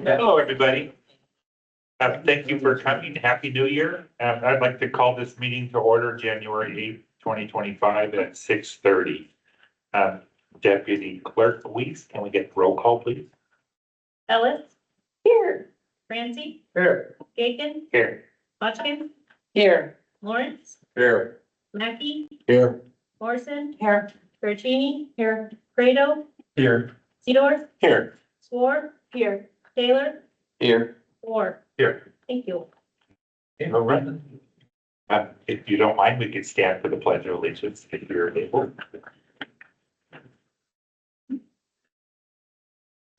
Hello, everybody. Thank you for coming. Happy New Year. I'd like to call this meeting to order January 8th, 2025 at 6:30. Deputy Clerk Louise, can we get roll call, please? Ellis. Here. Ramsey. Here. Gagan. Here. Hotchkiss. Here. Lawrence. Here. Mackey. Here. Morrison. Here. Bertini. Here. Fredo. Here. Seedorf. Here. Swore. Here. Taylor. Here. Ward. Here. Thank you. Okay, all right. If you don't mind, we could stand for the pledge of allegiance if you're able.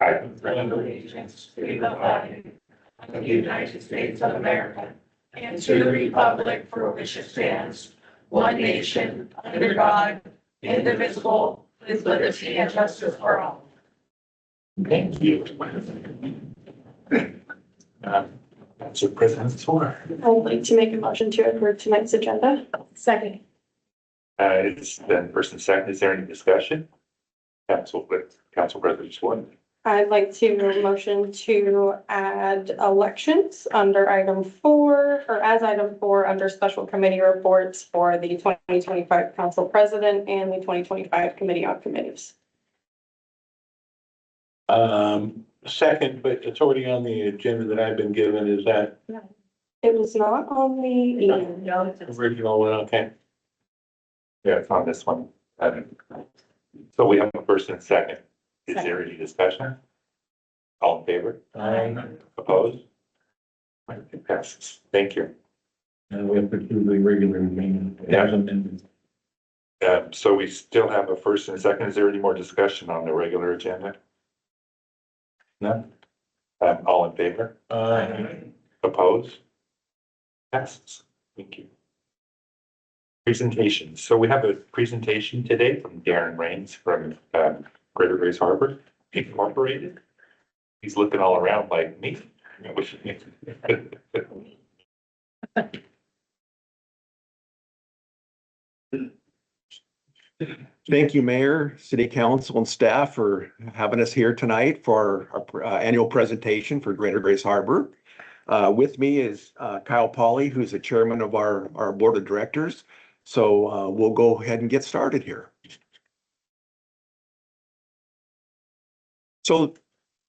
I Allegiance to the flag of the United States of America and to the republic for which it stands, one nation, under God, indivisible, with liberty and justice for all. Thank you. That's your President's order. I would like to make a motion to approve tonight's agenda. Second. It's been first and second. Is there any discussion? Council President Swan. I'd like to motion to add elections under item 4, or as item 4 under special committee reports for the 2025 council president and the 2025 committee on committees. Second, but it's already on the agenda that I've been given. Is that It was not on the email. No, it's just- original one? Okay. Yeah, it's on this one. So we have a first and second. Is there any discussion? All in favor? Opposed? It passes. Thank you. And we have to do the regular meeting. Yeah. As amended. So we still have a first and second. Is there any more discussion on the regular agenda? No? All in favor? Opposed? Passes. Thank you. Presentation. So we have a presentation today from Darren Rains from Greater Grace Harbor Incorporated. He's looking all around like me. Thank you, Mayor, City Council, and staff for having us here tonight for our annual presentation for Greater Grace Harbor. With me is Kyle Pauley, who's the chairman of our board of directors. So we'll go ahead and get started here. So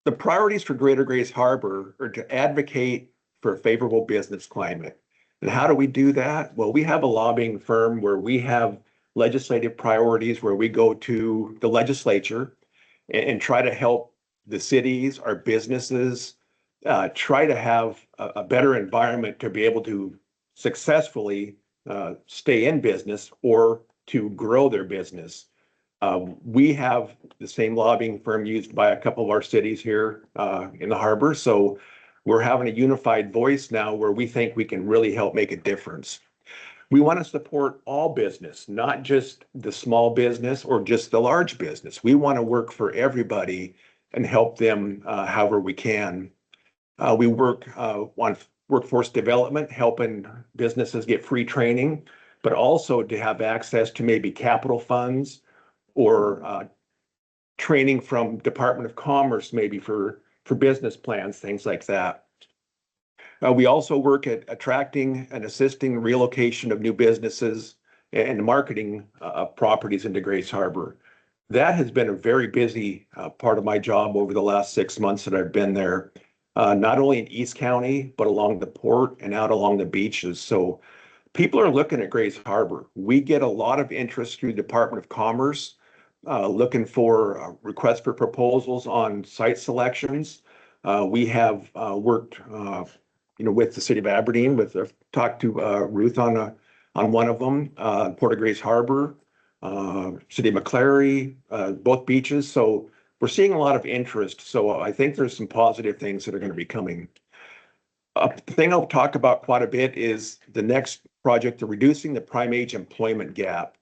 the priorities for Greater Grace Harbor are to advocate for a favorable business climate. And how do we do that? Well, we have a lobbying firm where we have legislative priorities where we go to the legislature and try to help the cities, our businesses, try to have a better environment to be able to successfully stay in business or to grow their business. We have the same lobbying firm used by a couple of our cities here in the harbor. So we're having a unified voice now where we think we can really help make a difference. We want to support all business, not just the small business or just the large business. We want to work for everybody and help them however we can. We work on workforce development, helping businesses get free training, but also to have access to maybe capital funds or training from Department of Commerce, maybe for business plans, things like that. We also work at attracting and assisting relocation of new businesses and marketing properties into Grace Harbor. That has been a very busy part of my job over the last 6 months that I've been there, not only in East County, but along the port and out along the beaches. So people are looking at Grace Harbor. We get a lot of interest through Department of Commerce, looking for requests for proposals on site selections. We have worked with the city of Aberdeen, talked to Ruth on one of them, Port of Grace Harbor, city of McClary, both beaches. So we're seeing a lot of interest. So I think there's some positive things that are going to be coming. The thing I'll talk about quite a bit is the next project, the reducing the prime age employment gap.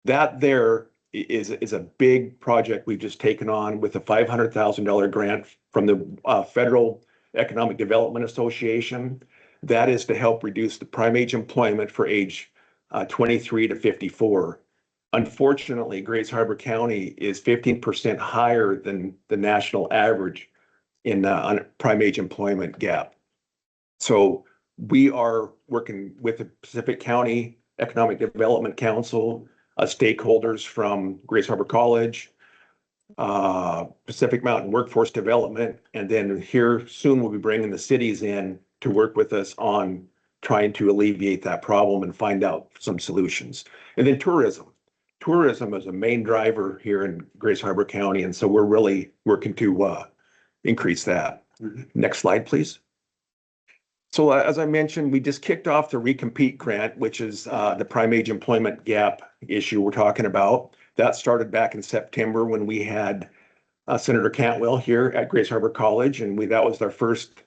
That there is a big project we've just taken on with a $500,000 grant from the Federal Economic Development Association. That is to help reduce the prime age employment for age 23 to 54. Unfortunately, Grays Harbor County is 15% higher than the national average in prime age employment gap. So we are working with the Pacific County Economic Development Council, stakeholders from Grays Harbor College, Pacific Mountain Workforce Development, and then here soon we'll be bringing the cities in to work with us on trying to alleviate that problem and find out some solutions. And then tourism. Tourism is a main driver here in Grays Harbor County, and so we're really working to increase that. Next slide, please. So as I mentioned, we just kicked off the Recompete grant, which is the prime age employment gap issue we're talking about. That started back in September when we had Senator Cantwell here at Grays Harbor College, and that was our first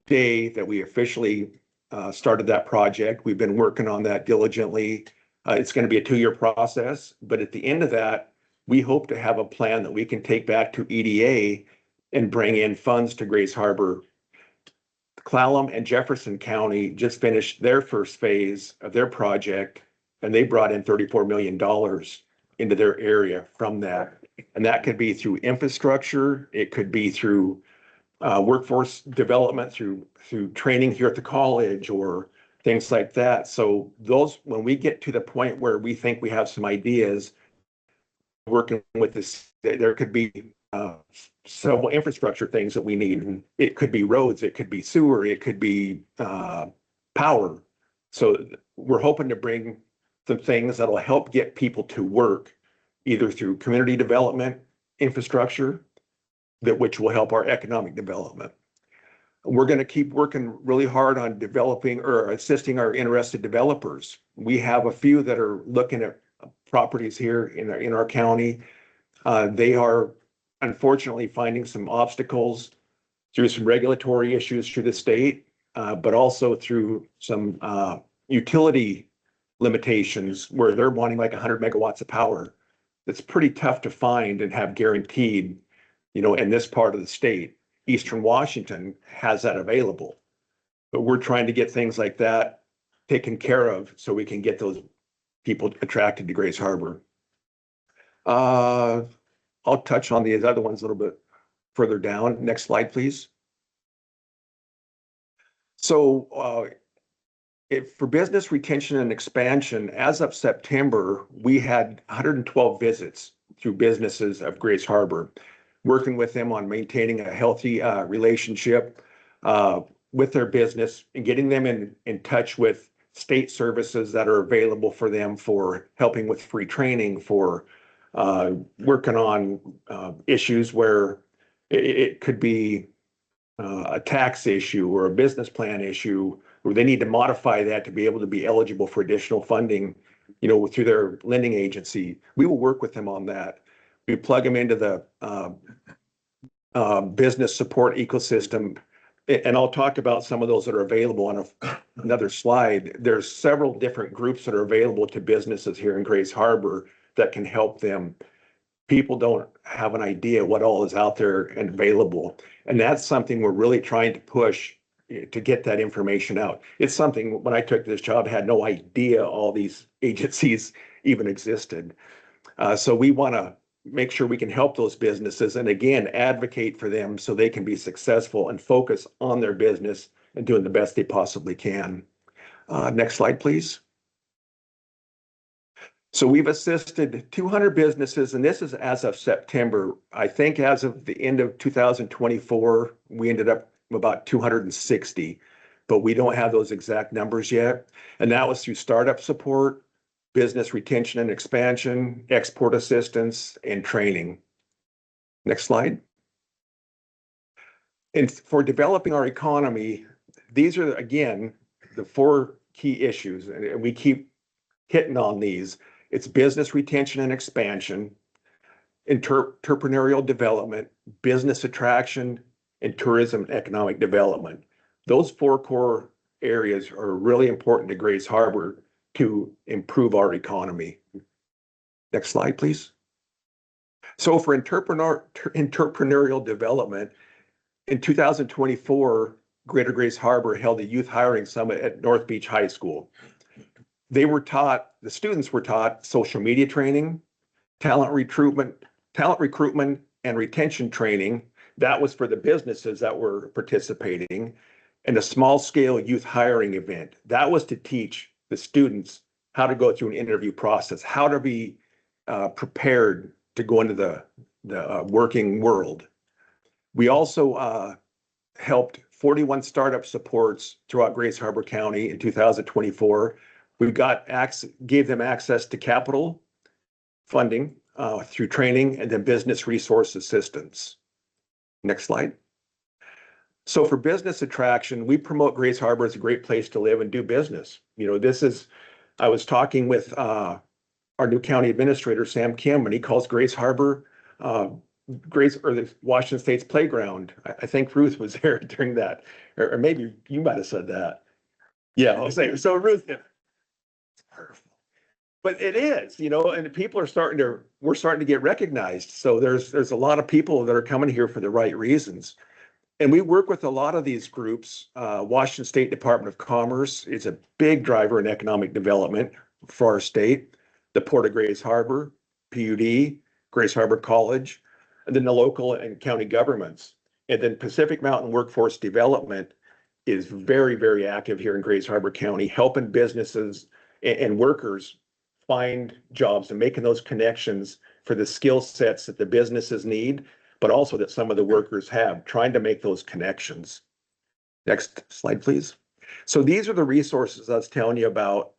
day that we officially started that project. We've been working on that diligently. It's going to be a 2-year process, but at the end of that, we hope to have a plan that we can take back to EDA and bring in funds to Grays Harbor. Clallam and Jefferson County just finished their first phase of their project, and they brought in $34 million into their area from that. And that could be through infrastructure, it could be through workforce development, through training here at the college or things like that. So those, when we get to the point where we think we have some ideas, working with this, there could be several infrastructure things that we need. It could be roads, it could be sewer, it could be power. So we're hoping to bring some things that'll help get people to work, either through community development, infrastructure, which will help our economic development. We're going to keep working really hard on developing or assisting our interested developers. We have a few that are looking at properties here in our county. They are unfortunately finding some obstacles through some regulatory issues through the state, but also through some utility limitations where they're wanting like 100 megawatts of power. That's pretty tough to find and have guaranteed, in this part of the state. Eastern Washington has that available, but we're trying to get things like that taken care of so we can get those people attracted to Grays Harbor. I'll touch on these other ones a little bit further down. Next slide, please. So for business retention and expansion, as of September, we had 112 visits through businesses of Grays Harbor, working with them on maintaining a healthy relationship with their business and getting them in touch with state services that are available for them, for helping with free training, for working on issues where it could be a tax issue or a business plan issue where they need to modify that to be able to be eligible for additional funding, through their lending agency. We will work with them on that. We plug them into the business support ecosystem, and I'll talk about some of those that are available on another slide. There's several different groups that are available to businesses here in Grays Harbor that can help them. People don't have an idea what all is out there and available, and that's something we're really trying to push to get that information out. It's something, when I took this job, I had no idea all these agencies even existed. So we want to make sure we can help those businesses and again, advocate for them so they can be successful and focus on their business and doing the best they possibly can. Next slide, please. So we've assisted 200 businesses, and this is as of September. I think as of the end of 2024, we ended up with about 260, but we don't have those exact numbers yet. And that was through startup support, business retention and expansion, export assistance, and training. Next slide. And for developing our economy, these are, again, the 4 key issues, and we keep hitting on these. It's business retention and expansion, entrepreneurial development, business attraction, and tourism and economic development. Those 4 core areas are really important to Grays Harbor to improve our economy. Next slide, please. So for entrepreneurial development, in 2024, Greater Grays Harbor held a youth hiring summit at North Beach High School. the students were taught social media training, talent recruitment and retention training. That was for the businesses that were participating, and a small scale youth hiring event. That was to teach the students how to go through an interview process, how to be prepared to go into the working world. We also helped 41 startup supports throughout Grace Harbor County in 2024. We gave them access to capital funding through training and then business resource assistance. Next slide. So for business attraction, we promote Grace Harbor as a great place to live and do business. You know, I was talking with our new county administrator, Sam Kim, and he calls Grace Harbor the Washington State's playground. I think Ruth was there during that, or maybe you might have said that. Yeah, I'll say so. Ruth, it's perfect, but it is, you know, and people are we're starting to get recognized. So there's a lot of people that are coming here for the right reasons, and we work with a lot of these groups. Washington State Department of Commerce is a big driver in economic development for our state. The Port of Grace Harbor, PUD, Grace Harbor College, and then the local and county governments. And then Pacific Mountain Workforce Development is very, very active here in Grace Harbor County, helping businesses and workers find jobs and making those connections for the skill sets that the businesses need, but also that some of the workers have, trying to make those connections. Next slide, please. So these are the resources I was telling you about.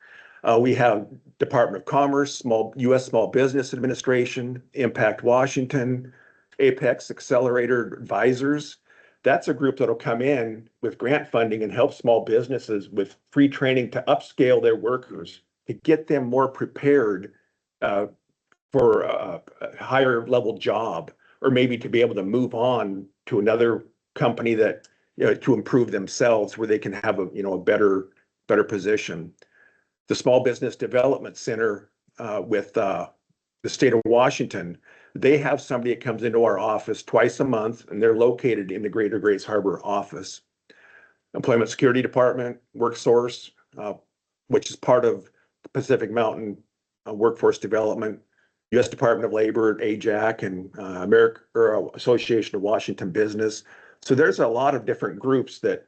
We have Department of Commerce, U.S. Small Business Administration, Impact Washington, Apex Accelerator Advisors. That's a group that'll come in with grant funding and help small businesses with free training to upscale their workers, to get them more prepared for a higher level job, or maybe to be able to move on to another company that, you know, to improve themselves where they can have a better position. The Small Business Development Center with the state of Washington, they have somebody that comes into our office twice a month, and they're located in the Greater Grace Harbor office. Employment Security Department, WorkSource, which is part of the Pacific Mountain Workforce Development, U.S. Department of Labor, AJAC, and Association of Washington Business. So there's a lot of different groups that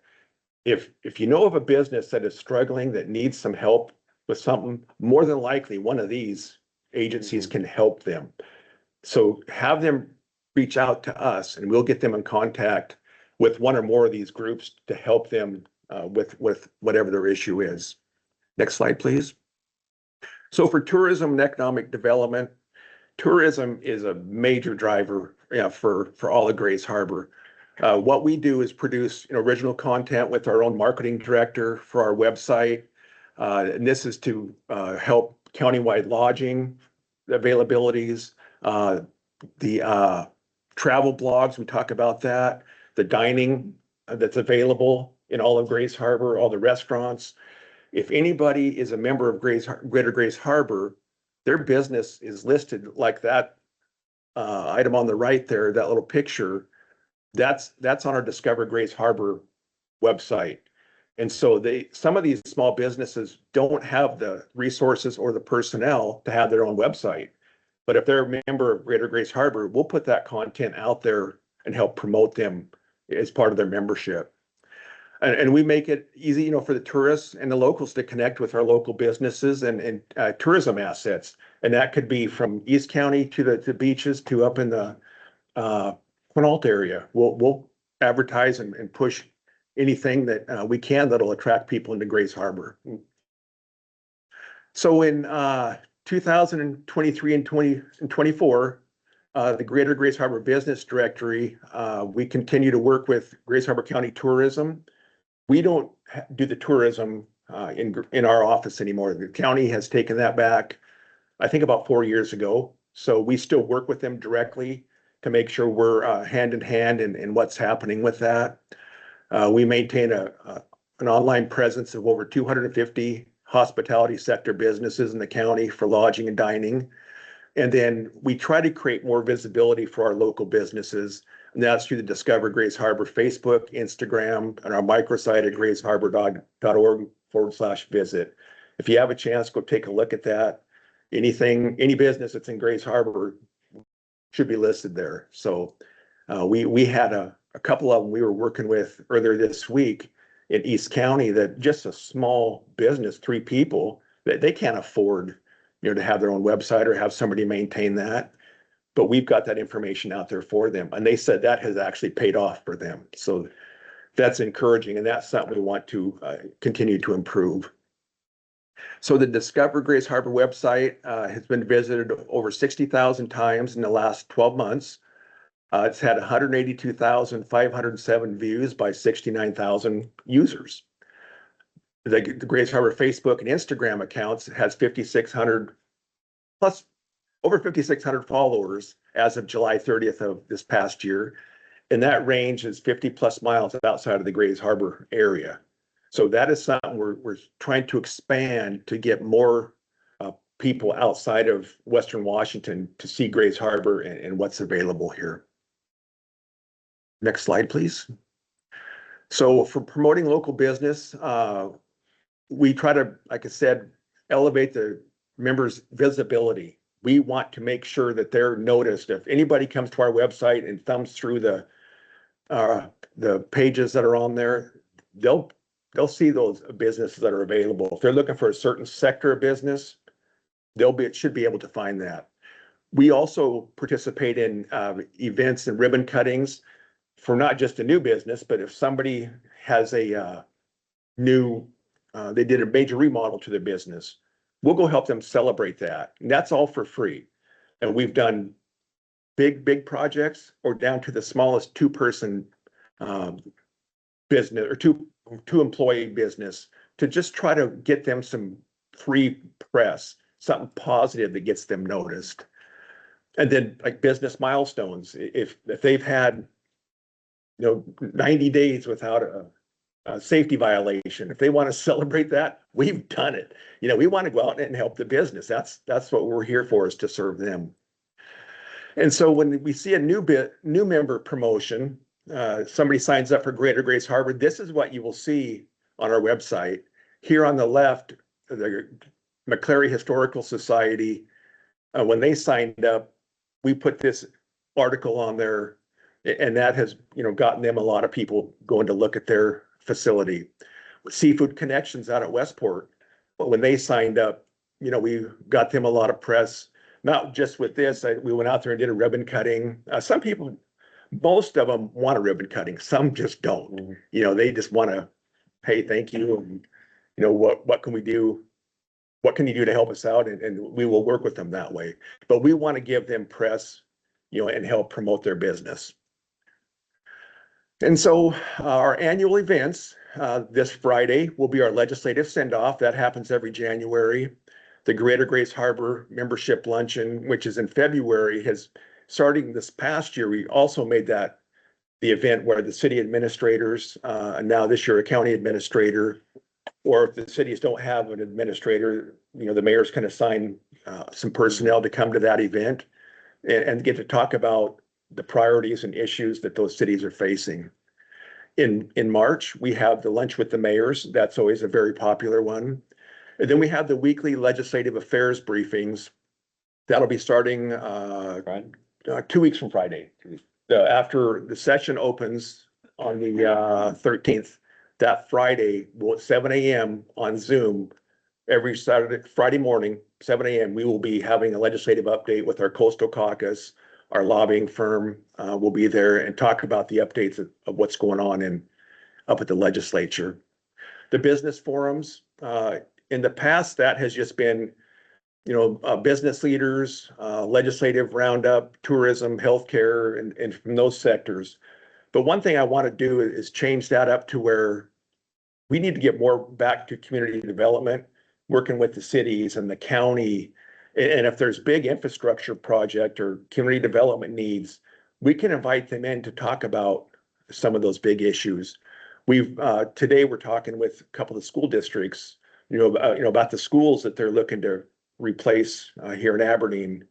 if you know of a business that is struggling, that needs some help with something, more than likely one of these agencies can help them. So have them reach out to us, and we'll get them in contact with one or more of these groups to help them with whatever their issue is. Next slide, please. So for tourism and economic development, tourism is a major driver for all of Grace Harbor. What we do is produce original content with our own marketing director for our website. And this is to help countywide lodging availabilities, the travel blogs, we talk about that, the dining that's available in all of Grace Harbor, all the restaurants. If anybody is a member of Greater Grace Harbor, their business is listed like that item on the right there, that little picture. That's on our Discover Grace Harbor website. And so some of these small businesses don't have the resources or the personnel to have their own website. But if they're a member of Greater Grace Harbor, we'll put that content out there and help promote them as part of their membership. And we make it easy, for the tourists and the locals to connect with our local businesses and tourism assets. And that could be from East County to the beaches to up in the Quinault area. We'll advertise and push anything that we can that'll attract people into Grace Harbor. So in 2023 and 2024, the Greater Grace Harbor Business Directory, we continue to work with Grace Harbor County Tourism. We don't do the tourism in our office anymore. The county has taken that back, I think about 4 years ago. So we still work with them directly to make sure we're hand in hand in what's happening with that. We maintain an online presence of over 250 hospitality sector businesses in the county for lodging and dining. And then we try to create more visibility for our local businesses. And that's through the Discover Grace Harbor Facebook, Instagram, and our microsite at graceharbor.org/visit. If you have a chance, go take a look at that. Any business that's in Grays Harbor should be listed there. So we had a couple of them we were working with earlier this week in East County that just a small business, 3 people, that they can't afford, to have their own website or have somebody maintain that. But we've got that information out there for them. And they said that has actually paid off for them. So that's encouraging. And that's something we want to continue to improve. So the Discover Grays Harbor website has been visited over 60,000 times in the last 12 months. It's had 182,507 views by 69,000 users. The Grays Harbor Facebook and Instagram accounts has 5,600 plus over 5,600 followers as of July 30th of this past year. And that range is 50 plus miles outside of the Grays Harbor area. So that is something we're trying to expand to get more people outside of Western Washington to see Grays Harbor and what's available here. Next slide, please. So for promoting local business, we try to, like I said, elevate the members' visibility. We want to make sure that they're noticed. If anybody comes to our website and thumbs through the pages that are on there, they'll see those businesses that are available. If they're looking for a certain sector of business, should be able to find that. We also participate in events and ribbon cuttings for not just a new business, but if somebody has a they did a major remodel to their business, we'll go help them celebrate that. And that's all for free. And we've done big projects or down to the smallest 2-person business or two employee business to just try to get them some free press, something positive that gets them noticed. And then like business milestones, if they've had 90 days without a safety violation, if they want to celebrate that, we've done it. We want to go out and help the business. That's what we're here for, is to serve them. And so when we see a new member promotion, somebody signs up for Greater Grays Harbor, this is what you will see on our website. Here on the left, the McClary Historical Society, when they signed up, we put this article on there, and that has gotten them a lot of people going to look at their facility. Seafood Connections out at Westport, when they signed up, we got them a lot of press. Not just with this, we went out there and did a ribbon cutting. Some people, most of them want a ribbon cutting. Some just don't. They just want to, hey, thank you. And, what can we do? What can you do to help us out? And we will work with them that way. But we want to give them press, and help promote their business. And so our annual events, this Friday will be our legislative send-off. That happens every January. The Greater Grays Harbor Membership Luncheon, which is in February, starting this past year, we also made that the event where the city administrators, and now this year a county administrator, or if the cities don't have an administrator, the mayors can assign some personnel to come to that event and get to talk about the priorities and issues that those cities are facing. In March, we have the Lunch with the Mayors. That's always a very popular one. And then we have the weekly legislative affairs briefings. That'll be starting 2 weeks from Friday. After the session opens on the 13th, that Friday, 7 a.m. on Zoom, every Friday morning, 7 a.m., we will be having a legislative update with our Coastal Caucus. Our lobbying firm will be there and talk about the updates of what's going on up at the legislature. The business forums, in the past, that has just been, business leaders, legislative roundup, tourism, healthcare, and from those sectors. But one thing I want to do is change that up to where we need to get more back to community development, working with the cities and the county. And if there's big infrastructure project or community development needs, we can invite them in to talk about some of those big issues. Today we're talking with a couple of school districts, about the schools that they're looking to replace here in Aberdeen.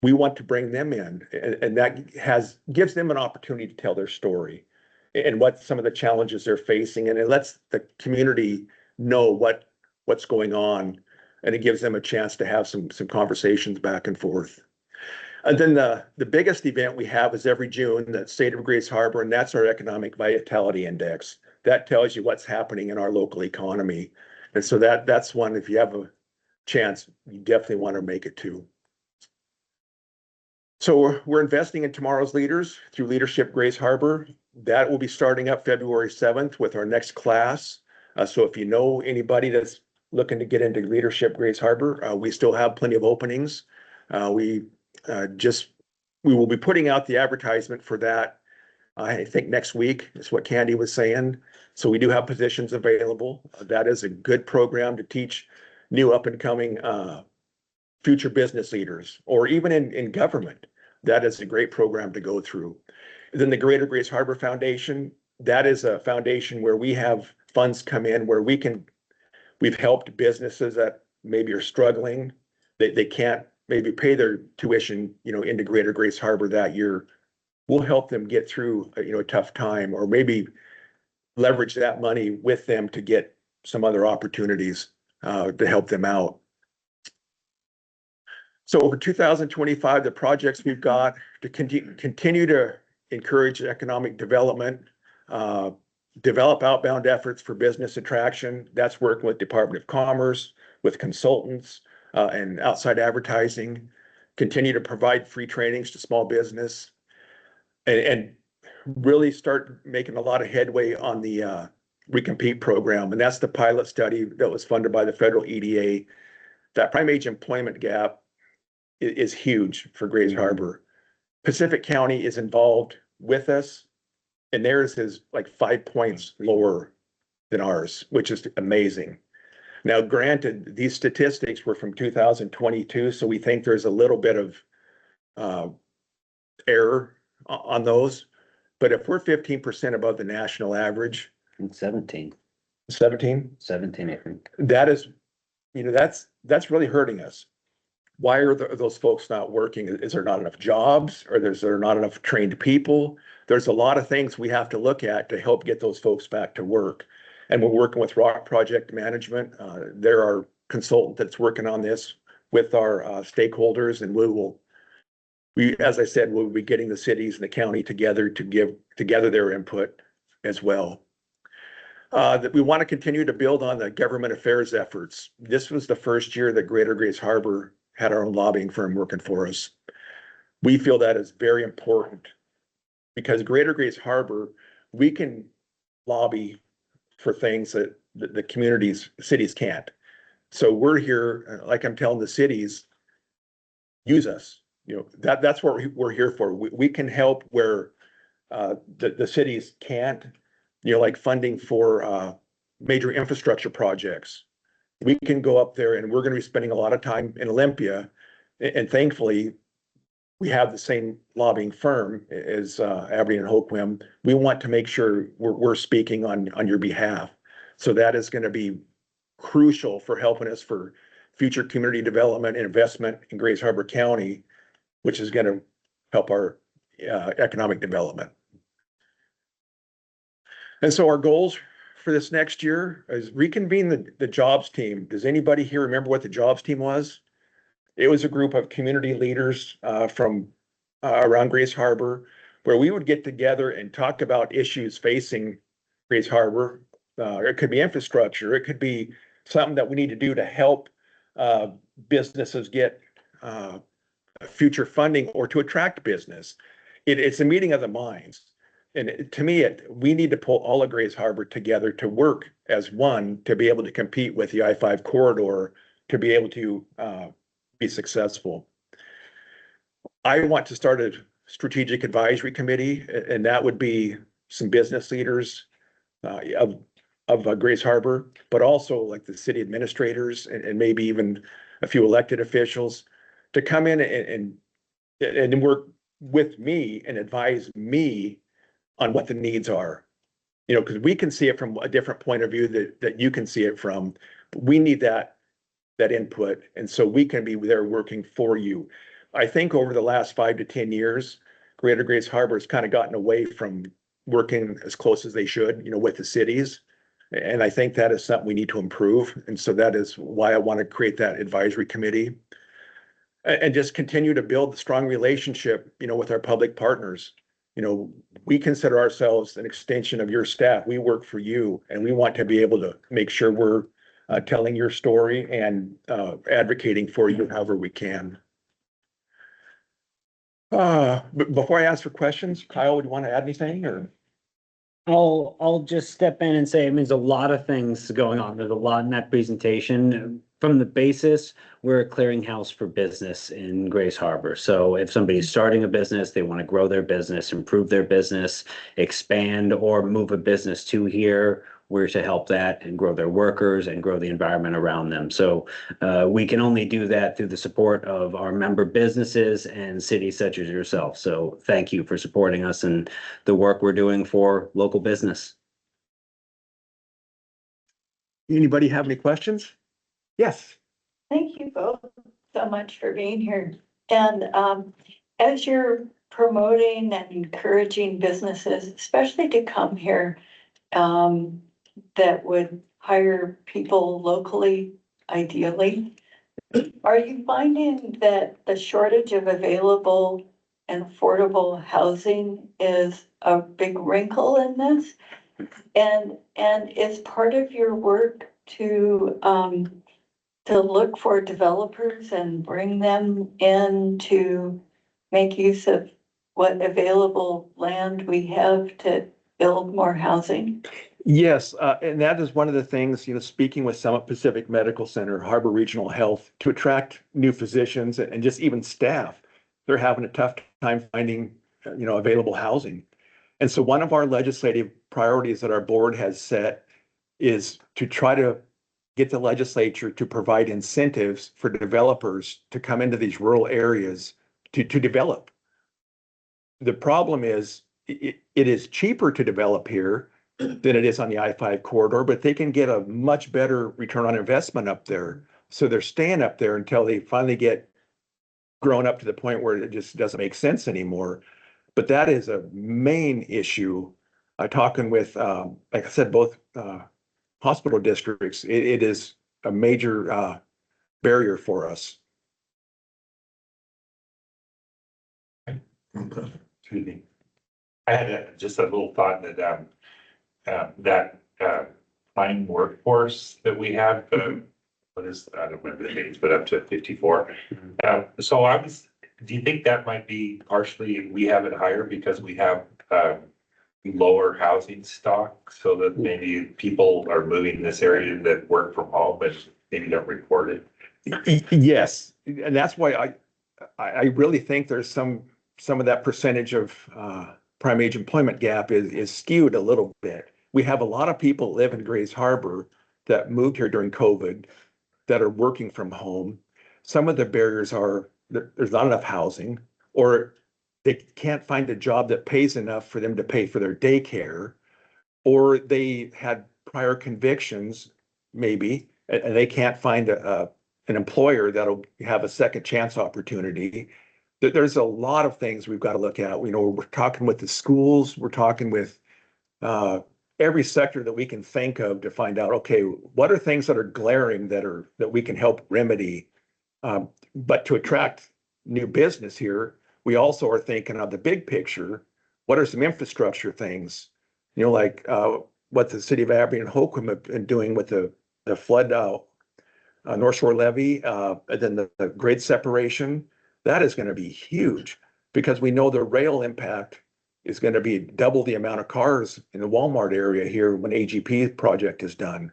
We want to bring them in, and that gives them an opportunity to tell their story and what some of the challenges they're facing, and it lets the community know what what's going on. And it gives them a chance to have some conversations back and forth. And then the biggest event we have is every June, the State of Grace Harbor, and that's our Economic Vitality Index. That tells you what's happening in our local economy. And so that's one, if you have a chance, you definitely want to make it to. So we're investing in tomorrow's leaders through Leadership Grace Harbor. That will be starting up February 7th with our next class. So if you know anybody that's looking to get into Leadership Grace Harbor, we still have plenty of openings. We will be putting out the advertisement for that. I think next week is what Candy was saying. So we do have positions available. That is a good program to teach new up and coming future business leaders, or even in government. That is a great program to go through. Then the Greater Grace Harbor Foundation, that is a foundation where we have funds come in where we've helped businesses that maybe are struggling. They can't maybe pay their tuition, into Greater Grace Harbor that year. We'll help them get through, a tough time, or maybe leverage that money with them to get some other opportunities to help them out. So over 2025, the projects we've got to continue to encourage economic development, develop outbound efforts for business attraction. That's working with Department of Commerce, with consultants, and outside advertising. Continue to provide free trainings to small business, and really start making a lot of headway on the Recompete program. And that's the pilot study that was funded by the federal EDA. That prime age employment gap is huge for Grace Harbor. Pacific County is involved with us, and theirs is like 5 points lower than ours, which is amazing. Now, granted, these statistics were from 2022, so we think there's a little bit of error on those. But if we're 15% above the national average, 17, 17, I think. that is, that's really hurting us. Why are those folks not working? Is there not enough jobs, or is there not enough trained people? There's a lot of things we have to look at to help get those folks back to work. And we're working with Rock Project Management. There are consultant that's working on this with our stakeholders, and as I said, we'll be getting the cities and the county together to give together their input as well. That we want to continue to build on the government affairs efforts. This was the first year that Greater Grace Harbor had our own lobbying firm working for us. We feel that is very important because Greater Grace Harbor, we can lobby for things that the cities can't. So we're here, like I'm telling the cities, use us. That's what we're here for. We can help where the cities can't, like funding for major infrastructure projects. We can go up there, and we're going to be spending a lot of time in Olympia, and thankfully we have the same lobbying firm as Aberdeen and Hoquiam. We want to make sure we're speaking on your behalf. So that is going to be crucial for helping us for future community development and investment in Grace Harbor County, which is going to help our economic development. And so our goals for this next year is reconvene the jobs team. Does anybody here remember what the jobs team was? It was a group of community leaders from around Grace Harbor, where we would get together and talk about issues facing Grace Harbor. It could be infrastructure. It could be something that we need to do to help businesses get future funding or to attract business. It's a meeting of the minds. And to me, we need to pull all of Grace Harbor together to work as one to be able to compete with the I-5 corridor, to be able to be successful. I want to start a strategic advisory committee, and that would be some business leaders of Grace Harbor, but also like the city administrators and maybe even a few elected officials to come in and work with me and advise me on what the needs are, because we can see it from a different point of view that you can see it from. But we need that input, and so we can be there working for you. I think over the last 5 to 10 years, Greater Grace Harbor has kind of gotten away from working as close as they should, with the cities. And I think that is something we need to improve. And so that is why I want to create that advisory committee. And just continue to build the strong relationship, with our public partners. We consider ourselves an extension of your staff. We work for you, and we want to be able to make sure we're telling your story and advocating for you however we can. But before I ask for questions, Kyle, would you want to add anything or? I'll just step in and say, I mean, there's a lot of things going on. There's a lot in that presentation. From the basis, we're a clearinghouse for business in Grays Harbor. So if somebody's starting a business, they want to grow their business, improve their business, expand or move a business to here, we're to help that and grow their workers and grow the environment around them. So we can only do that through the support of our member businesses and cities such as yourself. So thank you for supporting us and the work we're doing for local business. Anybody have any questions? Yes. Thank you both so much for being here. And as you're promoting and encouraging businesses, especially to come here, that would hire people locally, ideally, are you finding that the shortage of available and affordable housing is a big wrinkle in this? And is part of your work to look for developers and bring them in to make use of what available land we have to build more housing? Yes, and that is one of the things, speaking with Summit Pacific Medical Center, Harbor Regional Health, to attract new physicians and just even staff, they're having a tough time finding, available housing. And so one of our legislative priorities that our board has set is to try to get the legislature to provide incentives for developers to come into these rural areas to develop. The problem is it is cheaper to develop here than it is on the I-5 corridor, but they can get a much better return on investment up there. So they're staying up there until they finally get grown up to the point where it just doesn't make sense anymore. But that is a main issue. Talking with, like I said, both hospital districts, it is a major barrier for us. Excuse me. I had just a little thought that prime workforce that we have, what is, I don't remember the names, but up to 54. Do you think that might be partially, we have it higher because we have lower housing stock, so that maybe people are moving in this area that work from home, but maybe don't report it? Yes, and that's why I really think there's some of that percentage of prime age employment gap is skewed a little bit. We have a lot of people live in Grays Harbor that moved here during COVID that are working from home. Some of the barriers are that there's not enough housing, or they can't find a job that pays enough for them to pay for their daycare, or they had prior convictions, maybe, and they can't find an employer that'll have a second chance opportunity. There's a lot of things we've got to look at. We're talking with the schools, we're talking with every sector that we can think of to find out, okay, what are things that are glaring that we can help remedy? But to attract new business here, we also are thinking of the big picture. What are some infrastructure things? Like what the city of Aberdeen and Holcomb have been doing with the flood North Shore levee, and then the grade separation. That is going to be huge because we know the rail impact is going to be double the amount of cars in the Walmart area here when AGP project is done.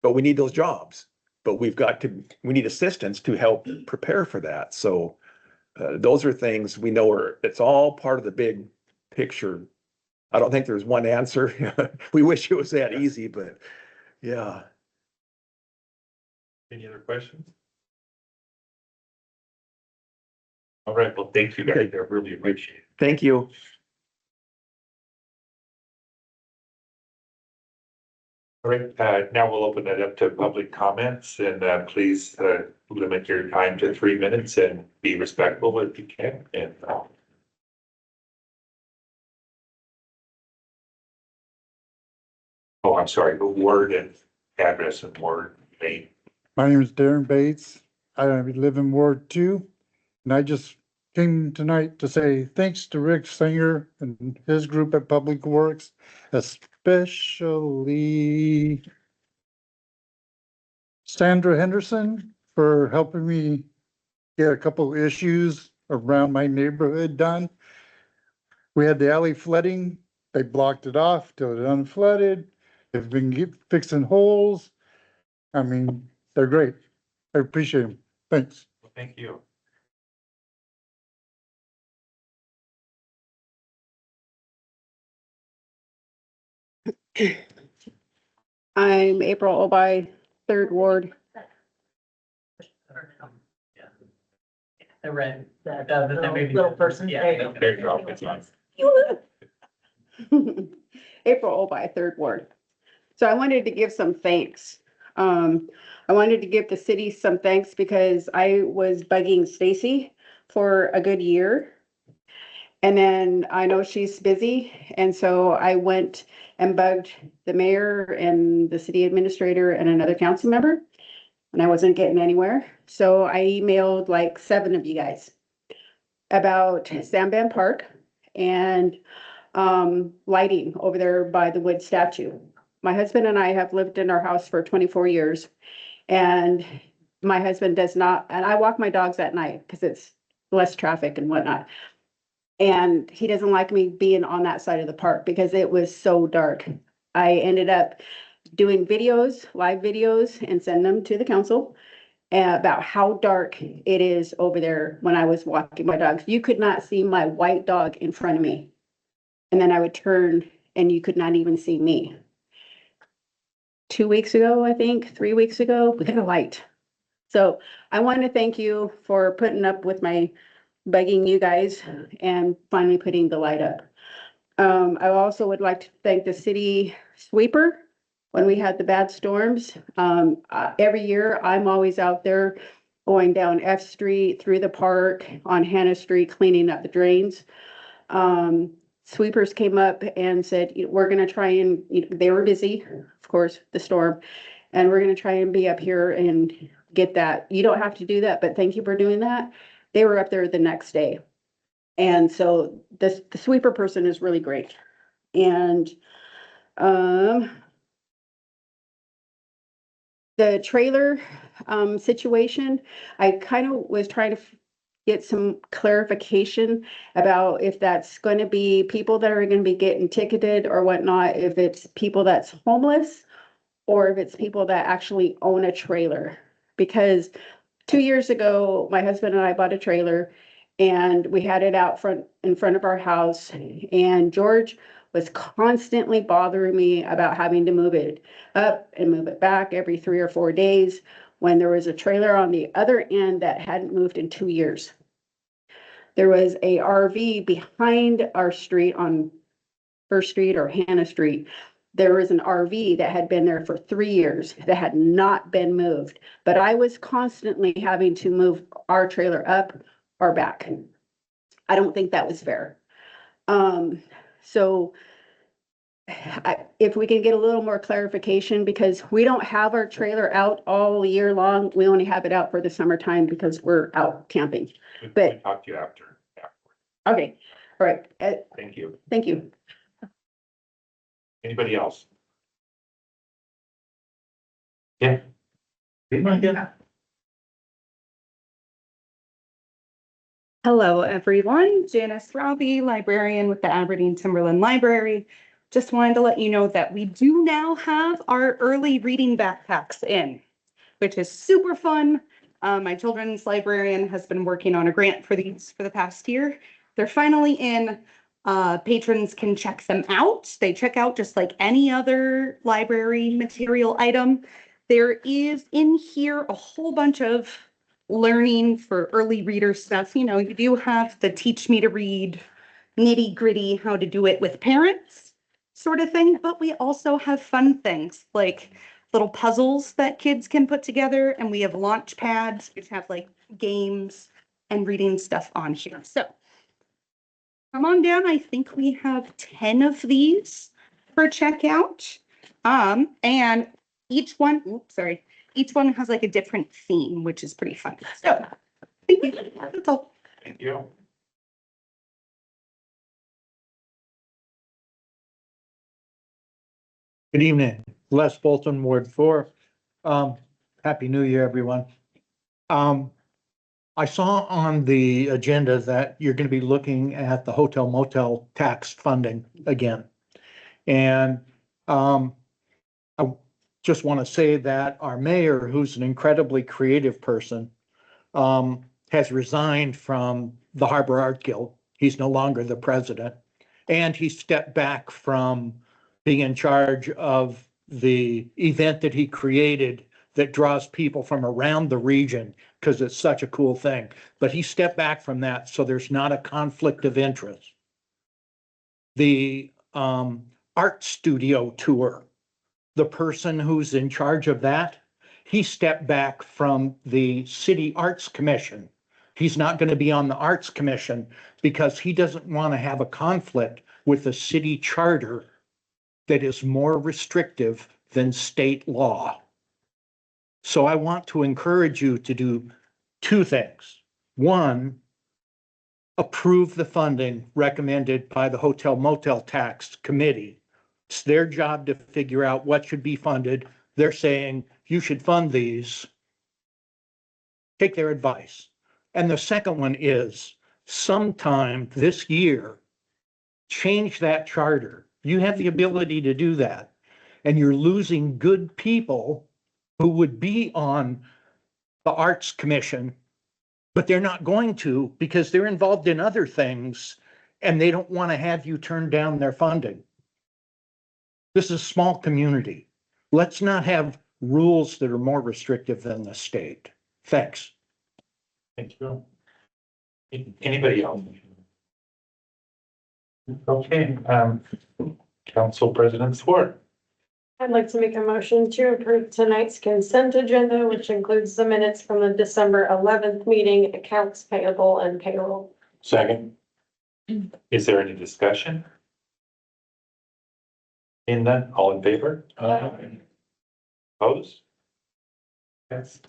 But we need those jobs. But we need assistance to help prepare for that. So those are things we know it's all part of the big picture. I don't think there's one answer. We wish it was that easy, but yeah. Any other questions? All right, well, thank you guys. I really appreciate it. Thank you. All right, now we'll open it up to public comments, and please limit your time to 3 minutes and be respectful if you can. And Oh, I'm sorry, the word and address and word name. My name is Darren Bates. I live in Ward 2, and I just came tonight to say thanks to Rick Singer and his group at Public Works, especially Sandra Henderson for helping me get a couple issues around my neighborhood done. We had the alley flooding. They blocked it off till it unflooded. They've been fixing holes. I mean, they're great. I appreciate them. Thanks. Well, thank you. I'm April Obi, Third Ward. The red, the little person. There you go. It's on. April Obi, Third Ward. So I wanted to give some thanks. I wanted to give the city some thanks because I was bugging Stacy for a good year. And then I know she's busy, and so I went and bugged the mayor and the city administrator and another council member, and I wasn't getting anywhere. So I emailed like 7 of you guys about Samban Park and lighting over there by the wood statue. My husband and I have lived in our house for 24 years, and my husband does not, and I walk my dogs at night because it's less traffic and whatnot. And he doesn't like me being on that side of the park because it was so dark. I ended up doing videos, live videos, and send them to the council about how dark it is over there when I was walking my dogs. You could not see my white dog in front of me. And then I would turn and you could not even see me. 2 weeks ago, I think, 3 weeks ago, we had a light. So I want to thank you for putting up with my begging you guys and finally putting the light up. I also would like to thank the city sweeper when we had the bad storms. Every year, I'm always out there going down F Street, through the park, on Hannah Street, cleaning up the drains. Sweepers came up and said, we're gonna try and, they were busy, of course, the storm, and we're gonna try and be up here and get that. You don't have to do that, but thank you for doing that. They were up there the next day. And so the sweeper person is really great. And the trailer situation, I kind of was trying to get some clarification about if that's going to be people that are going to be getting ticketed or whatnot, if it's people that's homeless or if it's people that actually own a trailer. Because 2 years ago, my husband and I bought a trailer and we had it out in front of our house, and George was constantly bothering me about having to move it up and move it back every 3 or 4 days when there was a trailer on the other end that hadn't moved in 2 years. There was a RV behind our street on First Street or Hannah Street. There was an RV that had been there for 3 years that had not been moved, but I was constantly having to move our trailer up or back. I don't think that was fair. So if we can get a little more clarification, because we don't have our trailer out all year long. We only have it out for the summertime because we're out camping. We'll talk to you after. Okay, all right. Thank you. Thank you. Anybody else? Yeah. Hello, everyone. Janice Robbie, librarian with the Aberdeen Timberland Library. Just wanted to let you know that we do now have our early reading backpacks in, which is super fun. My children's librarian has been working on a grant for these for the past year. They're finally in. Patrons can check them out. They check out just like any other library material item. There is in here a whole bunch of learning for early reader stuff. You know, you do have the teach me to read, nitty gritty, how to do it with parents sort of thing. But we also have fun things like little puzzles that kids can put together. And we have launch pads, which have like games and reading stuff on here. So come on down. I think we have 10 of these for checkout. And each one, each one has like a different theme, which is pretty fun. So, thank you. That's all. Thank you. Good evening, Les Bolton, Ward 4. Happy New Year, everyone. I saw on the agenda that you're going to be looking at the hotel motel tax funding again. And I just want to say that our mayor, who's an incredibly creative person, has resigned from the Harbor Art Guild. He's no longer the president. And he stepped back from being in charge of the event that he created that draws people from around the region because it's such a cool thing. But he stepped back from that, so there's not a conflict of interest. The art studio tour, the person who's in charge of that, he stepped back from the City Arts Commission. He's not going to be on the Arts Commission because he doesn't want to have a conflict with the city charter that is more restrictive than state law. So I want to encourage you to do two things. One, approve the funding recommended by the Hotel Motel Tax Committee. It's their job to figure out what should be funded. They're saying you should fund these. Take their advice. And the second one is sometime this year, change that charter. You have the ability to do that. And you're losing good people who would be on the Arts Commission, but they're not going to because they're involved in other things and they don't want to have you turn down their funding. This is a small community. Let's not have rules that are more restrictive than the state. Thanks. Thank you. Anybody else? Okay, Council President Swart. I'd like to make a motion to approve tonight's consent agenda, which includes the minutes from the December 11th meeting, accounts payable and payroll. Second. Is there any discussion? In that, all in favor? Opposed? Yes.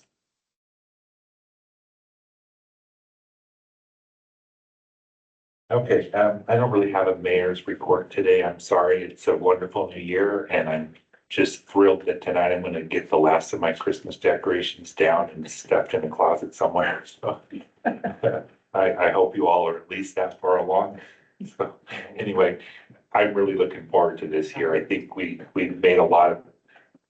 Okay, I don't really have a mayor's report today. I'm sorry. It's a wonderful new year and I'm just thrilled that tonight I'm gonna get the last of my Christmas decorations down and stuffed in a closet somewhere. So I hope you all are at least that far along. So anyway, I'm really looking forward to this year. I think we made a lot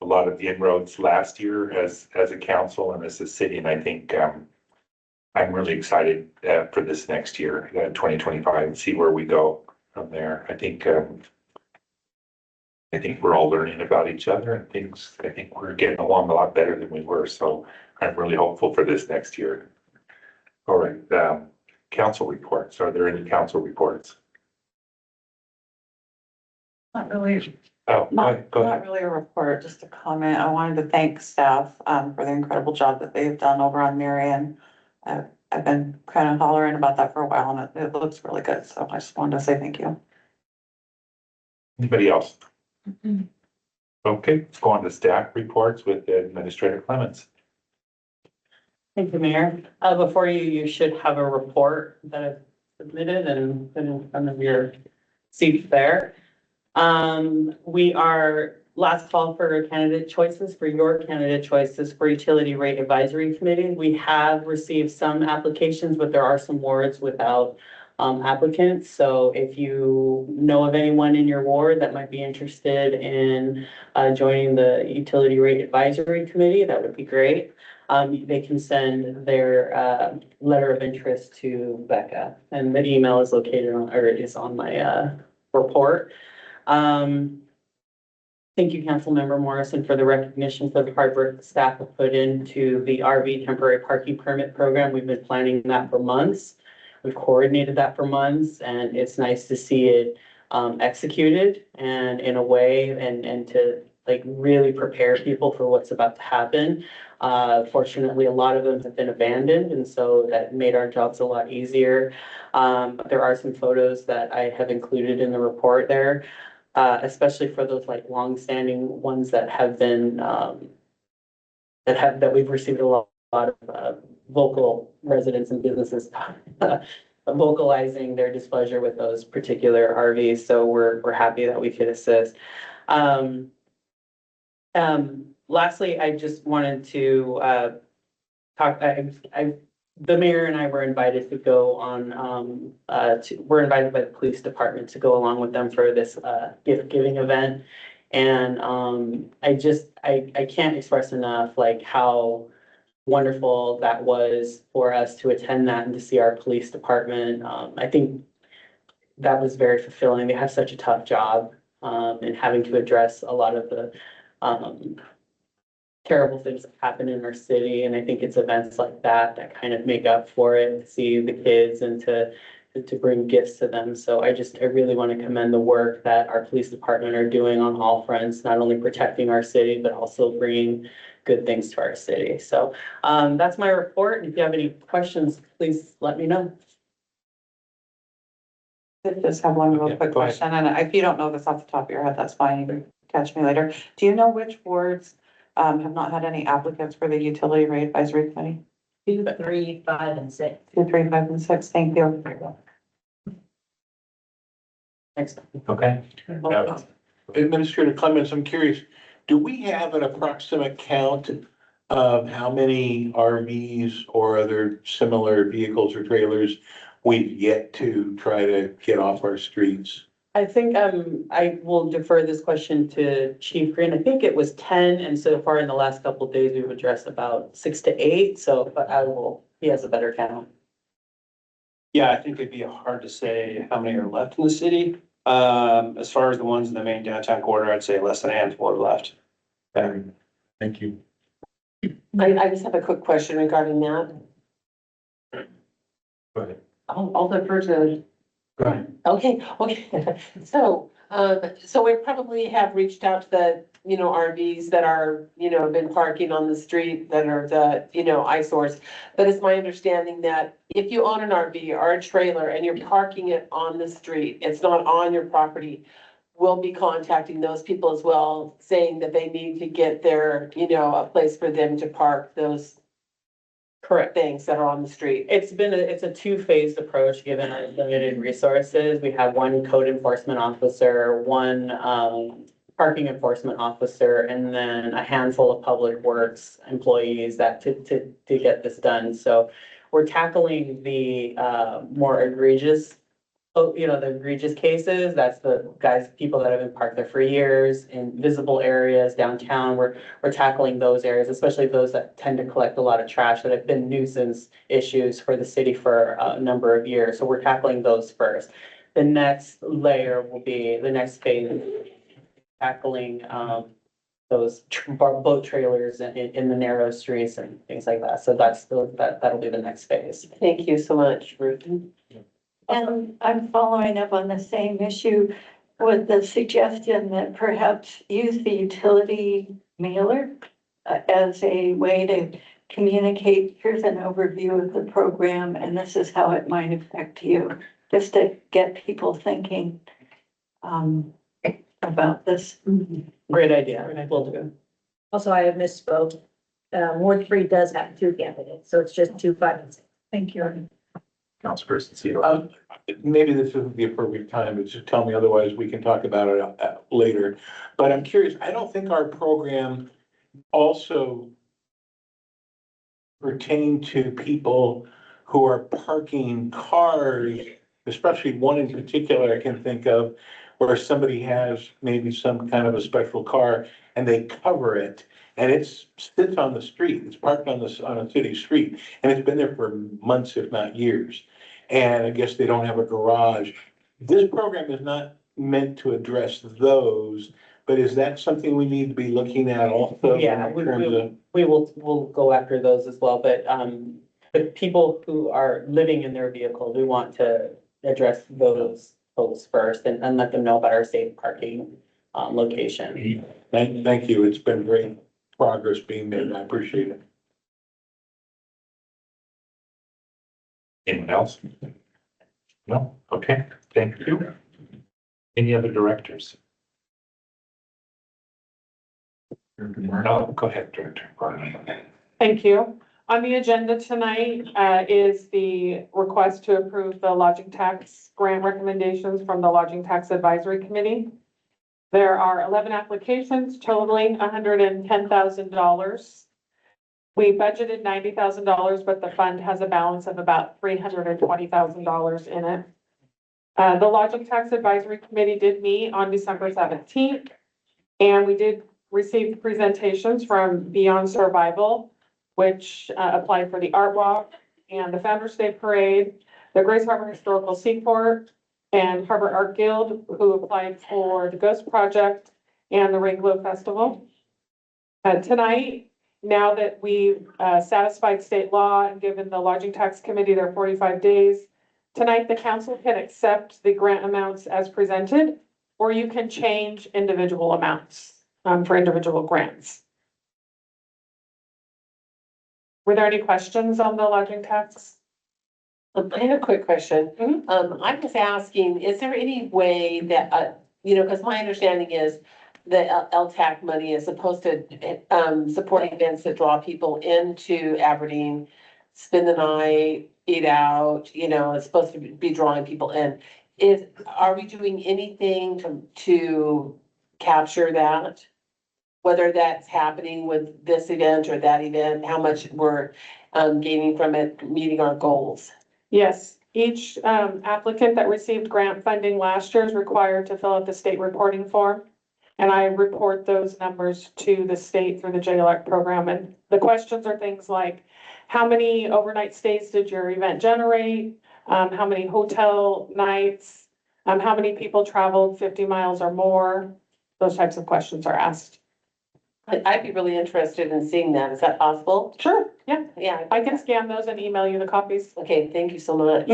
of inroads last year as a council and as a city, and I think I'm really excited for this next year, 2025, and see where we go from there. I think we're all learning about each other and things. I think we're getting along a lot better than we were. So I'm really hopeful for this next year. All right, council reports. Are there any council reports? Not really. Oh, go Not ahead. really a report, just a comment. I wanted to thank staff for the incredible job that they've done over on Marion. I've been kind of hollering about that for a while and it looks really good. So I just wanted to say thank you. Anybody else? Okay, let's go on to staff reports with Administrator Clements. Thank you, Mayor. Before you should have a report that I've submitted and put in front of your seat there. We are last call for candidate choices, for your candidate choices for Utility Rate Advisory Committee. We have received some applications, but there are some wards without applicants. So if you know of anyone in your ward that might be interested in joining the Utility Rate Advisory Committee, that would be great. They can send their letter of interest to Becca, and the email is located on, or is on my report. Thank you, Councilmember Morrison, for the recognition for the hard work the staff have put into the RV temporary parking permit program. We've been planning that for months. We've coordinated that for months, and it's nice to see it executed and in a way and to like really prepare people for what's about to happen. Fortunately, a lot of them have been abandoned, and so that made our jobs a lot easier. There are some photos that I have included in the report there. especially for those like longstanding ones that have been, that we've received a lot of vocal residents and businesses vocalizing their displeasure with those particular RVs. So we're happy that we could assist. Lastly, I just wanted to talk, the mayor and I were invited to go on, we're invited by the police department to go along with them for this gift giving event. And I can't express enough like how wonderful that was for us to attend that and to see our police department. I think that was very fulfilling. They have such a tough job in having to address a lot of the terrible things that happen in our city. And I think it's events like that that kind of make up for it, to see the kids and to bring gifts to them. So I really want to commend the work that our police department are doing on all fronts, not only protecting our city, but also bringing good things to our city. So that's my report. If you have any questions, please let me know. I just have one real Yeah, quick go ahead. question, and if you don't know this off the top of your head, that's fine, you can catch me later. Do you know which wards have not had any applicants for the utility rate advisory committee? 2, 3, 5, and 6. 2, 3, 5, and 6, thank you. Thanks. Okay. Administrator Clements, I'm curious, do we have an approximate count of how many RVs or other similar vehicles or trailers we've yet to try to get off our streets? I think I will defer this question to Chief Green. I think it was 10, and so far in the last couple of days, we've addressed about 6 to 8. So, but he has a better count. Yeah, I think it'd be hard to say how many are left in the city. As far as the ones in the main downtown corridor, I'd say less than a handful are left. Thank you. I just have a quick question regarding that. Go ahead. I'll defer to. Go ahead. Okay. So we probably have reached out to the, RVs that are, been parking on the street that are the, eyesores. But it's my understanding that if you own an RV or a trailer and you're parking it on the street, it's not on your property, we'll be contacting those people as well, saying that they need to get their, a place for them to park those Correct. things that are on the street. It's a two-phased approach, given our limited resources. We have one code enforcement officer, one parking enforcement officer, and then a handful of public works employees that to get this done. So we're tackling the more egregious, the egregious cases. That's the people that have been parked there for years in visible areas downtown. We're tackling those areas, especially those that tend to collect a lot of trash that have been nuisance issues for the city for a number of years. So we're tackling those first. The next layer will be the next phase, tackling those boat trailers in the narrow streets and things like that. So that'll be the next phase. Thank you so much, Ruth. And I'm following up on the same issue with the suggestion that perhaps use the utility mailer as a way to communicate, here's an overview of the program, and this is how it might affect you, just to get people thinking about this. Great idea. Will do. Also, I have misspoke. Ward 3 does have 2 candidates, so it's just 2, 5, and 6. Thank you. Councilperson Cedar. Maybe this isn't the appropriate time, but just tell me, otherwise we can talk about it later. But I'm curious, I don't think our program also pertain to people who are parking cars, especially one in particular I can think of, where somebody has maybe some kind of a special car and they cover it and it sits on the street. It's parked on a city street and it's been there for months, if not years. And I guess they don't have a garage. This program is not meant to address those, but is that something we need to be looking at also? Yeah, we'll go after those as well, but people who are living in their vehicle, we want to address those folks first and let them know about our safe parking location. Thank you. It's been great progress being made. I appreciate it. Anyone else? No? Okay, thank you. Any other directors? No, go ahead, Director. Thank you. On the agenda tonight, is the request to approve the lodging tax grant recommendations from the Lodging Tax Advisory Committee. There are 11 applications totaling $110,000. We budgeted $90,000, but the fund has a balance of about $320,000 in it. The Lodging Tax Advisory Committee did meet on December 17th, and we did receive presentations from Beyond Survival, which applied for the Art Walk and the Founder's Day Parade, the Grace Harbor Historical Seaport, and Harbor Art Guild, who applied for the Ghost Project and the Rain Glow Festival. Tonight, now that we've satisfied state law and given the Lodging Tax Committee their 45 days, tonight the council can accept the grant amounts as presented, or you can change individual amounts for individual grants. Were there any questions on the lodging tax? I have a quick question. I'm just asking, is there any way that, because my understanding is the LTAC money is supposed to support events that draw people into Aberdeen, spend the night, eat out, it's supposed to be drawing people in. Are we doing anything to capture that? Whether that's happening with this event or that event, how much we're gaining from it, meeting our goals? Yes, each applicant that received grant funding last year is required to fill out the state reporting form. And I report those numbers to the state through the JLEC program. And the questions are things like, how many overnight stays did your event generate? How many hotel nights? How many people traveled 50 miles or more? Those types of questions are asked. I'd be really interested in seeing that. Is that possible? Sure, yeah. Yeah. I can scan those and email you the copies. Okay, thank you so much.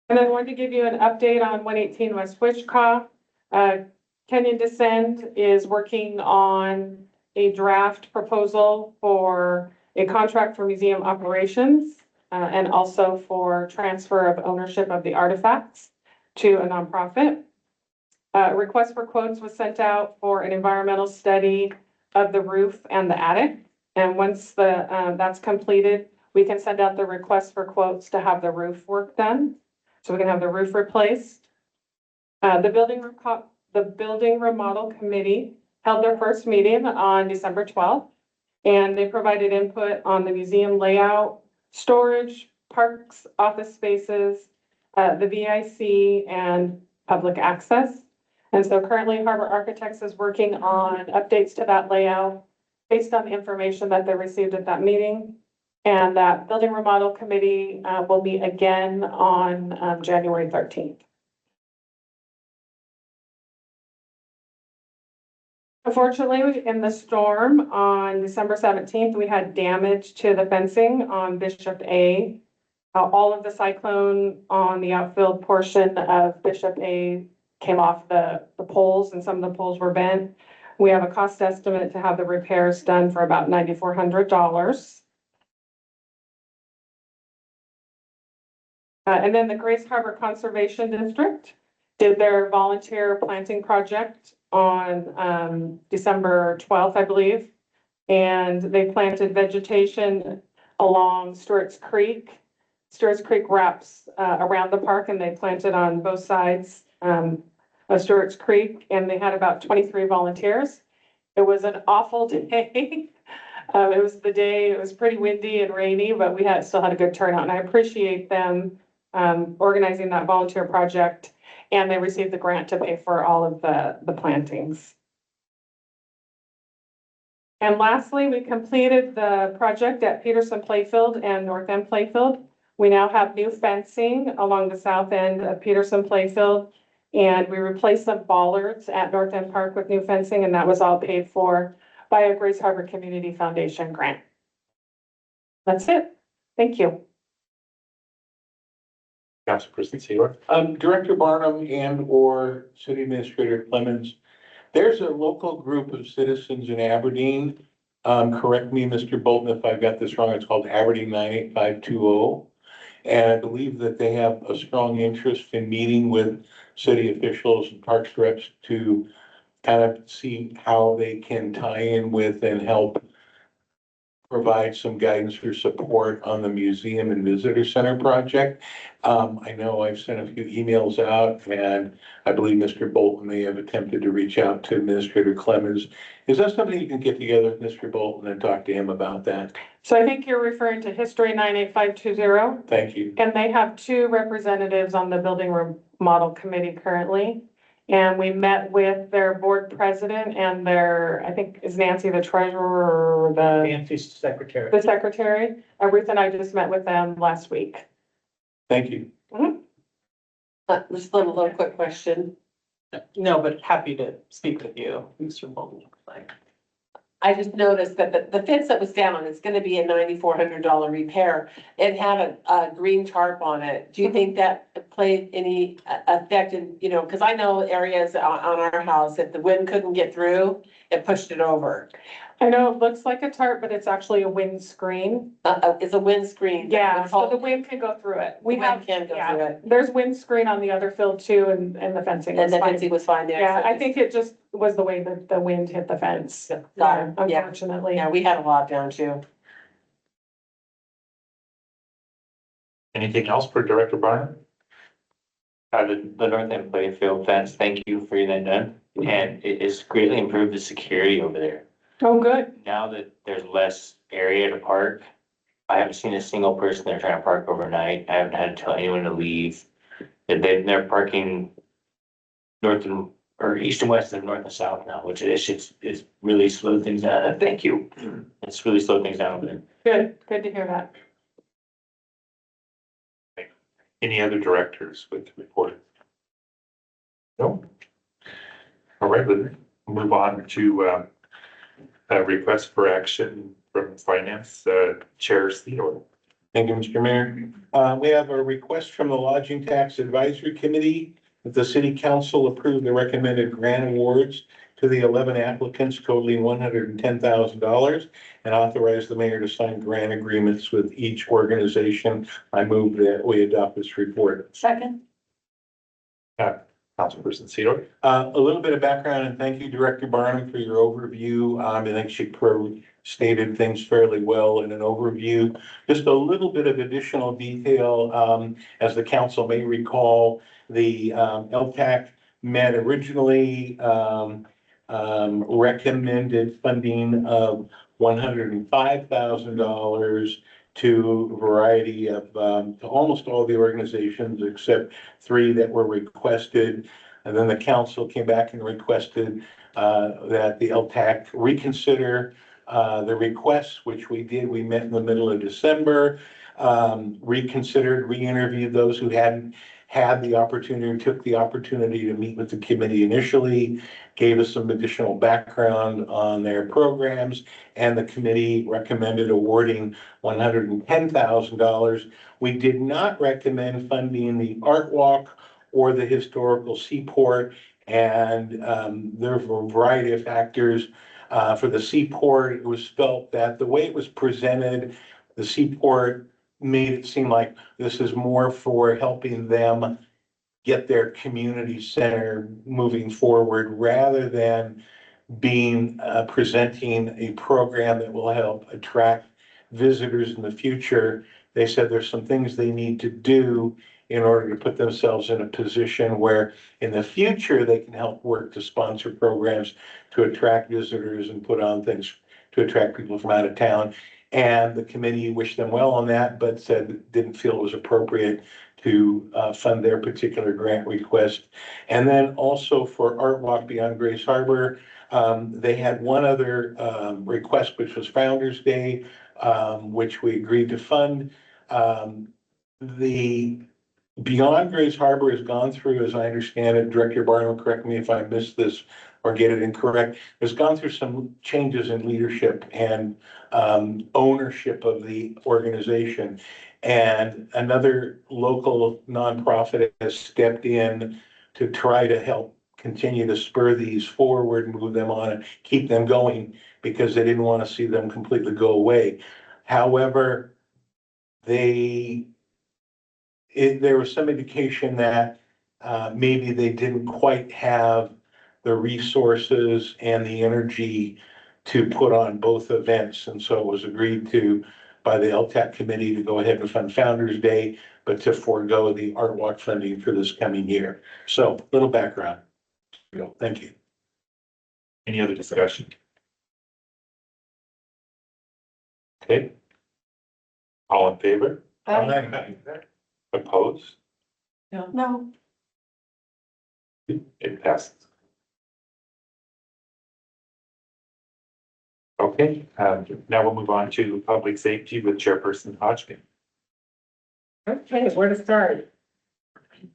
And I wanted to give you an update on 118 West Wichita. Kenyon Descend is working on a draft proposal for a contract for museum operations and also for transfer of ownership of the artifacts to a nonprofit. Request for quotes was sent out for an environmental study of the roof and the attic. And once that's completed, we can send out the request for quotes to have the roof work done. So we can have the roof replaced. The building remodel committee held their first meeting on December 12th. And they provided input on the museum layout, storage, parks, office spaces, the VIC, and public access. And so currently Harbor Architects is working on updates to that layout based on the information that they received at that meeting. And that building remodel committee will meet again on January 13th. Unfortunately, in the storm on December 17th, we had damage to the fencing on Bishop A. All of the cyclone on the outfield portion of Bishop A came off the poles, and some of the poles were bent. We have a cost estimate to have the repairs done for about $9,400. And then the Grace Harbor Conservation District did their volunteer planting project on December 12th, I believe. And they planted vegetation along Stewart's Creek. Stewart's Creek wraps around the park, and they planted on both sides of Stewart's Creek, and they had about 23 volunteers. It was an awful day. It was pretty windy and rainy, but we still had a good turnout, and I appreciate them organizing that volunteer project, and they received the grant to pay for all of the plantings. And lastly, we completed the project at Peterson Playfield and North End Playfield. We now have new fencing along the south end of Peterson Playfield, and we replaced some bollards at North End Park with new fencing, and that was all paid for by a Grace Harbor Community Foundation grant. That's it. Thank you. Councilperson Seaver. Director Barnum and or City Administrator Clemens, there's a local group of citizens in Aberdeen. Correct me, Mr. Bolton, if I've got this wrong. It's called Aberdeen 98520. And I believe that they have a strong interest in meeting with city officials and parks reps to kind of see how they can tie in with and help provide some guidance or support on the museum and visitor center project. I know I've sent a few emails out, and I believe Mr. Bolton may have attempted to reach out to Administrator Clemmons. Is that something you can get together with Mr. Bolton and talk to him about that? So I think you're referring to History 98520, Thank you. and they have two representatives on the Building Remodel Committee currently. And we met with their board president and their, I think, is Nancy the treasurer or Nancy's secretary. the secretary? Ruth and I just met with them last week. Thank you. Just a little quick question. No, but happy to speak with you, Mr. Bolton. I just noticed that the fence that was down, it's gonna be a $9,400 repair. It had a green tarp on it. Do you think that played any effect in, you know, because I know areas on our house, if the wind couldn't get through, it pushed it over. I know it looks like a tarp, but it's actually a wind screen. It's a windscreen. Yeah, so the wind can go through it. We The wind have, can go yeah, through it. there's wind screen on the other field too, and the fencing And was the fine. fencing was fine there. Yeah, so I think it just was the way that the wind hit the fence. Got it. Yeah. Unfortunately. Yeah, we had a lot down too. Anything else for Director Barnum? The north end playing field fence, thank you for getting that done. And it has greatly improved the security over there. Oh, good. Now that there's less area to park, I haven't seen a single person there trying to park overnight. I haven't had to tell anyone to leave. They're parking north and, or east and west and north and south now, which is really slowed things down. Thank you. It's really slowed things down over there. Good to hear that. Any other directors with the report? No? All right, let's move on to a request for action from Finance Chair Theodore. Thank you, Mr. Mayor. We have a request from the Lodging Tax Advisory Committee that the city council approve the recommended grant awards to the 11 applicants totaling $110,000 and authorize the mayor to sign grant agreements with each organization. I move that we adopt this report. Second. Councilperson Theodore. A little bit of background, and thank you, Director Barnum, for your overview. I think she stated things fairly well in an overview. Just a little bit of additional detail. As the council may recall, the LTAC met originally recommended funding of $105,000 to a variety of, to almost all the organizations except 3 that were requested. And then the council came back and requested that the LTAC reconsider the requests, which we did. We met in the middle of December, reconsidered, re-interviewed those who hadn't had the opportunity, took the opportunity to meet with the committee initially, gave us some additional background on their programs, and the committee recommended awarding $110,000. We did not recommend funding the Art Walk or the Historical Seaport, and there are a variety of factors. For the Seaport, it was felt that the way it was presented, the Seaport made it seem like this is more for helping them get their community center moving forward rather than being presenting a program that will help attract visitors in the future. They said there's some things they need to do in order to put themselves in a position where in the future they can help work to sponsor programs to attract visitors and put on things to attract people from out of town. And the committee wished them well on that, but said didn't feel it was appropriate to fund their particular grant request. And then also for Art Walk Beyond Grace Harbor, they had one other request, which was Founder's Day, which we agreed to fund. The Beyond Grace Harbor has gone through, as I understand it, Director Barnum, correct me if I missed this or get it incorrect, has gone through some changes in leadership and ownership of the organization. And another local nonprofit has stepped in to try to help continue to spur these forward, move them on, and keep them going because they didn't want to see them completely go away. However, there was some indication that maybe they didn't quite have the resources and the energy to put on both events. And so it was agreed to by the LTAC committee to go ahead and fund Founder's Day, but to forego the Art Walk funding for this coming year. So little background. Thank you. Any other discussion? Okay. All in favor? Opposed? No. It passes. Okay, now we'll move on to public safety with Chairperson Hodgkin. Okay, where to start?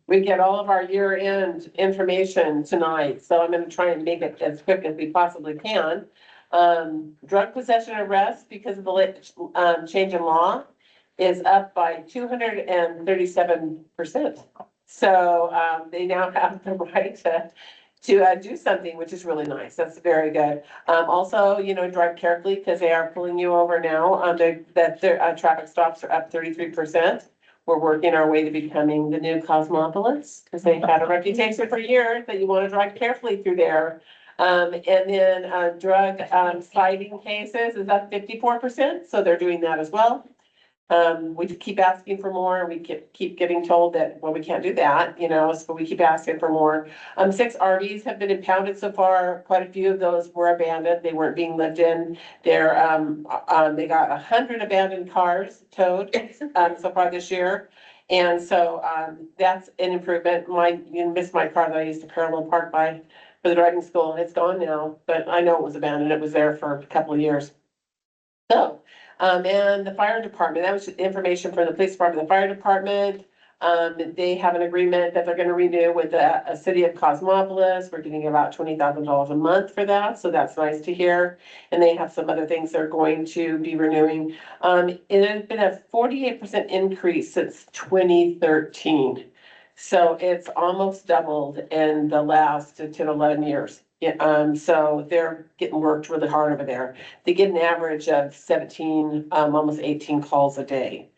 We get all of our year-end information tonight, so I'm gonna try and make it as quick as we possibly can. Drug possession arrest because of the late, change in law is up by 237%. So, they now have the right to do something, which is really nice. That's very good. Also, you know, drive carefully because they are pulling you over now. That their traffic stops are up 33%. We're working our way to becoming the new Cosmopolis because they've had a reputation for years that you want to drive carefully through there. And then drug citing cases is up 54%. So they're doing that as well. We keep asking for more and we keep getting told that, well, we can't do that, you know, so we keep asking for more. 6 RVs have been impounded so far. Quite a few of those were abandoned. They weren't being lived in. They're, they got 100 abandoned cars towed, so far this year. And so, that's an improvement. You missed my car that I used to parallel park by for the driving school. It's gone now, but I know it was abandoned. It was there for a couple of years. So, and the fire department, that was information from the police department, the fire department. They have an agreement that they're gonna renew with the city of Cosmopolis. We're getting about $20,000 a month for that, so that's nice to hear. And they have some other things they're going to be renewing. It has been a 48% increase since 2013. So it's almost doubled in the last 10, 11 years. Yeah, so they're getting worked really hard over there. They get an average of 17, almost 18 calls a day.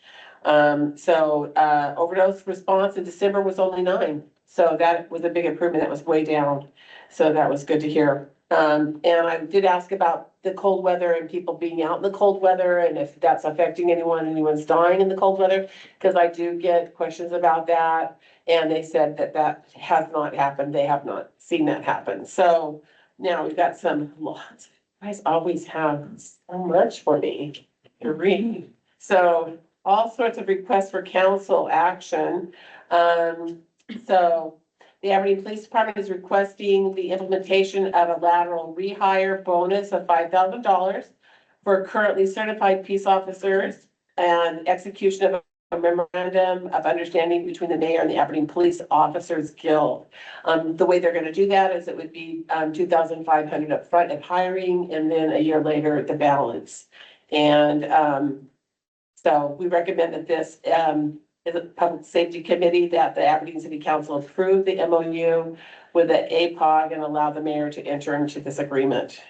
Overdose response in December was only 9. So that was a big improvement. That was way down. So that was good to hear. And I did ask about the cold weather and people being out in the cold weather and if that's affecting anyone's dying in the cold weather, because I do get questions about that. And they said that that has not happened. They have not seen that happen. So now we've got some lots. You guys always have so much for me to read. So all sorts of requests for council action. So the Aberdeen Police Department is requesting the implementation of a lateral rehire bonus of $5,000 for currently certified peace officers and execution of a memorandum of understanding between the mayor and the Aberdeen Police Officers Guild. The way they're going to do that is it would be $2,500 up front at hiring and then a year later the balance. And so we recommend that this is a public safety committee that the Aberdeen City Council approve the MOU with the APOG and allow the mayor to enter into this agreement.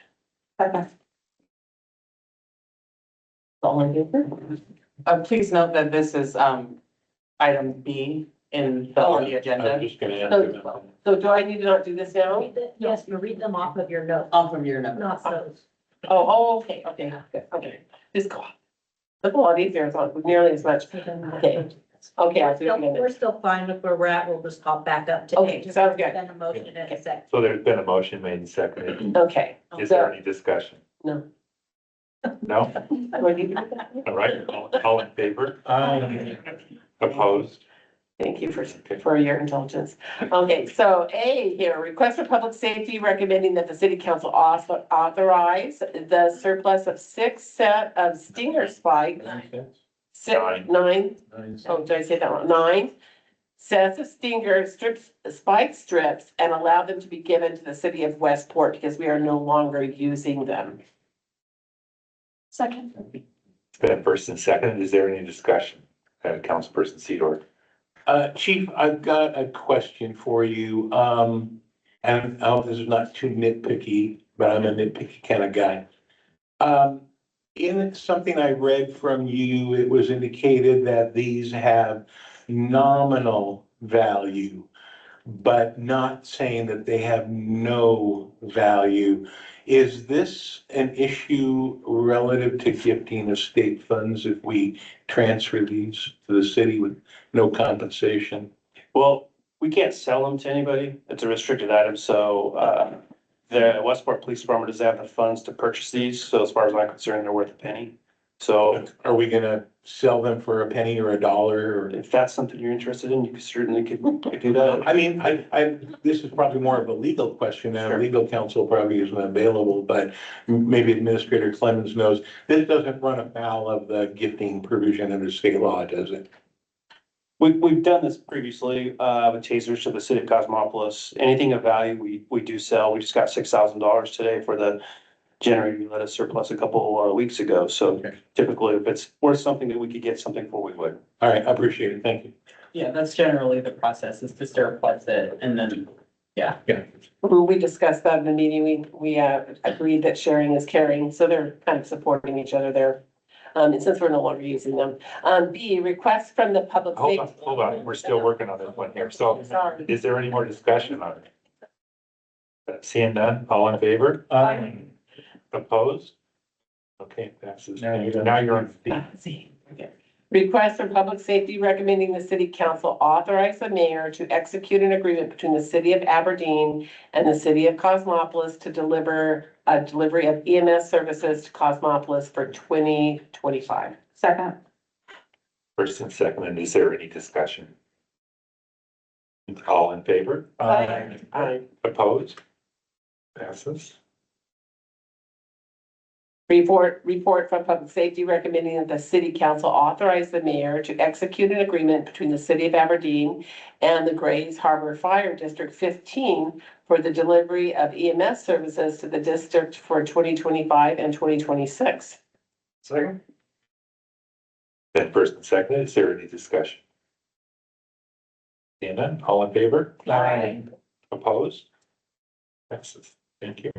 Please note that this is, item B on the I was agenda. just gonna ask you about that. So do I need to not do this now? Yes, you read them off of your notes, Off of your number. not those. Okay. Just go on. That's a lot easier. It's not nearly as much. Okay. I'll do it again. We're still fine with where we're at. We'll just hop back up to. Okay, Just sounds good. Then a motion in a second. So there's been a motion made and seconded. Okay. Is there any discussion? No. No? Do I need to do that? All right, all in favor? Opposed? Thank you for your indulgence. Okay, so A here, request for public safety recommending that the city council authorize the surplus of 6 set of Stinger spikes. 9. Oh, did I say that wrong? 9 sets of Stinger spike strips and allow them to be given to the city of Westport because we are no longer using them. Second. It's been a first and second. Is there any discussion? Councilperson Sedor. Chief, I've got a question for you. And I hope this is not too nitpicky, but I'm a nitpicky kind of guy. In something I read from you, it was indicated that these have nominal value. but not saying that they have no value. Is this an issue relative to gifting of state funds if we transfer these to the city with no compensation? Well, we can't sell them to anybody. It's a restricted item, so, the Westport Police Department doesn't have the funds to purchase these, so as far as I'm concerned, they're worth a penny. So Are we gonna sell them for a penny or a dollar or? if that's something you're interested in, you certainly could do that. I mean, this is probably more of a legal question, and Sure. legal counsel probably isn't available, but maybe Administrator Clemens knows. This doesn't run afoul of the gifting provision under state law, does it? We've done this previously, with tasers to the city of Cosmopolis. Anything of value, we do sell. We just got $6,000 today for the generator you let us surplus a couple weeks ago. So Okay. typically, if it's worth something that we could get something for, we would. All right, I appreciate it. Thank you. Yeah, that's generally the process, is to surplus it and then, yeah. We discussed that in the meeting. We agreed that sharing is caring, so they're kind of supporting each other there. And since we're no longer using them. B, request from the public safety. Hold on, we're still working on this one here. So Sorry. is there any more discussion on it? Seeing none, all in favor? Opposed? Okay, passes. Now you're done. Now you're on C. C. Okay. Request from public safety recommending the city council authorize the mayor to execute an agreement between the city of Aberdeen and the city of Cosmopolis to deliver a delivery of EMS services to Cosmopolis for 2025. Second. First and second, and is there any discussion? All in favor? Aye. Opposed? Passes. Report from public safety recommending that the city council authorize the mayor to execute an agreement between the city of Aberdeen and the Grays Harbor Fire District 15 for the delivery of EMS services to the district for 2025 and 2026. Second. Then first and second, is there any discussion? Seeing none, all in favor? Aye. Opposed? Passes. Thank you.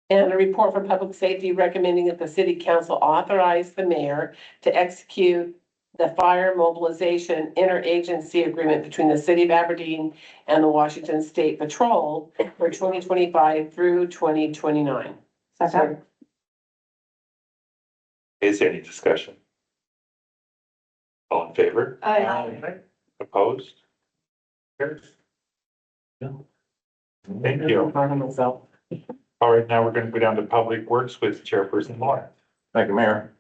And a report from public safety recommending that the city council authorize the mayor to execute the fire mobilization interagency agreement between the city of Aberdeen and the Washington State Patrol for 2025 through 2029. Second. Is there any discussion? All in favor? Opposed? Carries. No. Thank you. All right, now we're going to go down to Public Works with Chairperson Moore. Thank you, Mayor.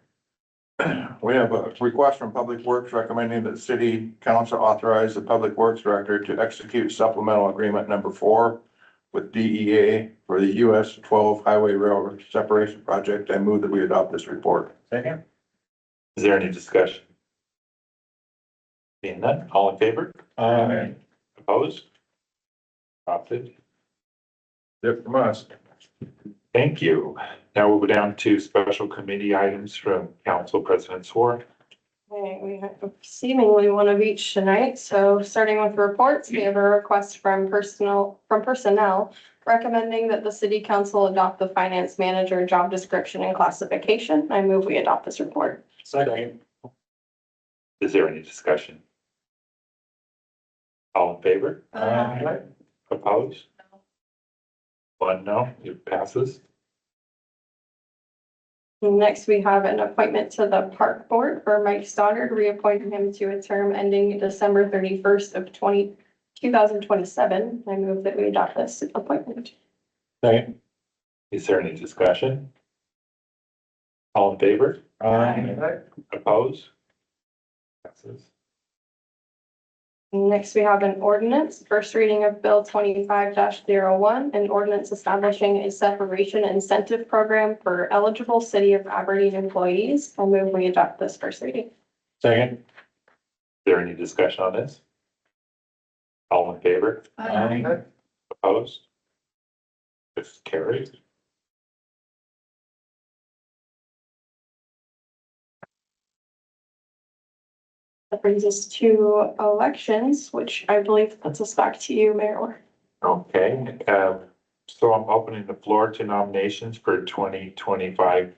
We have a request from Public Works recommending that the city council authorize the Public Works Director to execute supplemental agreement number 4 with DEA for the US 12 Highway Railroad Separation Project. I move that we adopt this report. Second. Is there any discussion? Seeing none, all in favor? Aye. Opposed? Adopted. Yep, from us. Thank you. Now we'll go down to special committee items from Council President Swarr. Okay, we have seemingly one of each tonight, so starting with reports, we have a request from personnel recommending that the city council adopt the finance manager job description and classification. I move we adopt this report. Second. Is there any discussion? All in favor? Opposed? One no, it passes. Next, we have an appointment to the park board for Mike Stoddard, reappointing him to a term ending December 31st of 2027. I move that we adopt this appointment. Second. Is there any discussion? All in favor? Opposed? Passes. Next, we have an ordinance, first reading of Bill 25-01, an ordinance establishing a separation incentive program for eligible City of Aberdeen employees. I move we adopt this first reading. Second. Is there any discussion on this? All in favor? Opposed? This carries. That brings us to elections, which I believe puts us back to you, Mayor Orr. Okay, so I'm opening the floor to nominations for 2025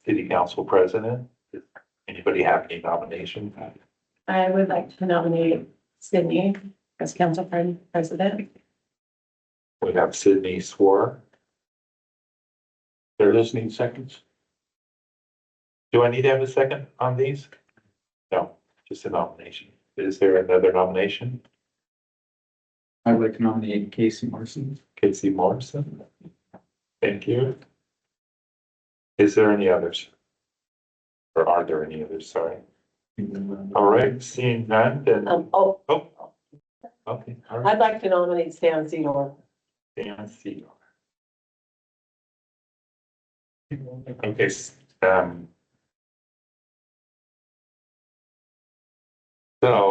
City Council President. Does anybody have any nominations? I would like to nominate Sydney as council president. We have Sydney Swore. There does need seconds. Do I need to have a second on these? No, just a nomination. Is there another nomination? I'd like to nominate Casey Morrison. Casey Morrison. Thank you. Is there any others? Or are there any others? Sorry. All right, seeing none, then, okay, all right. I'd like to nominate Stan Seymour. Dan Cedar. Okay, so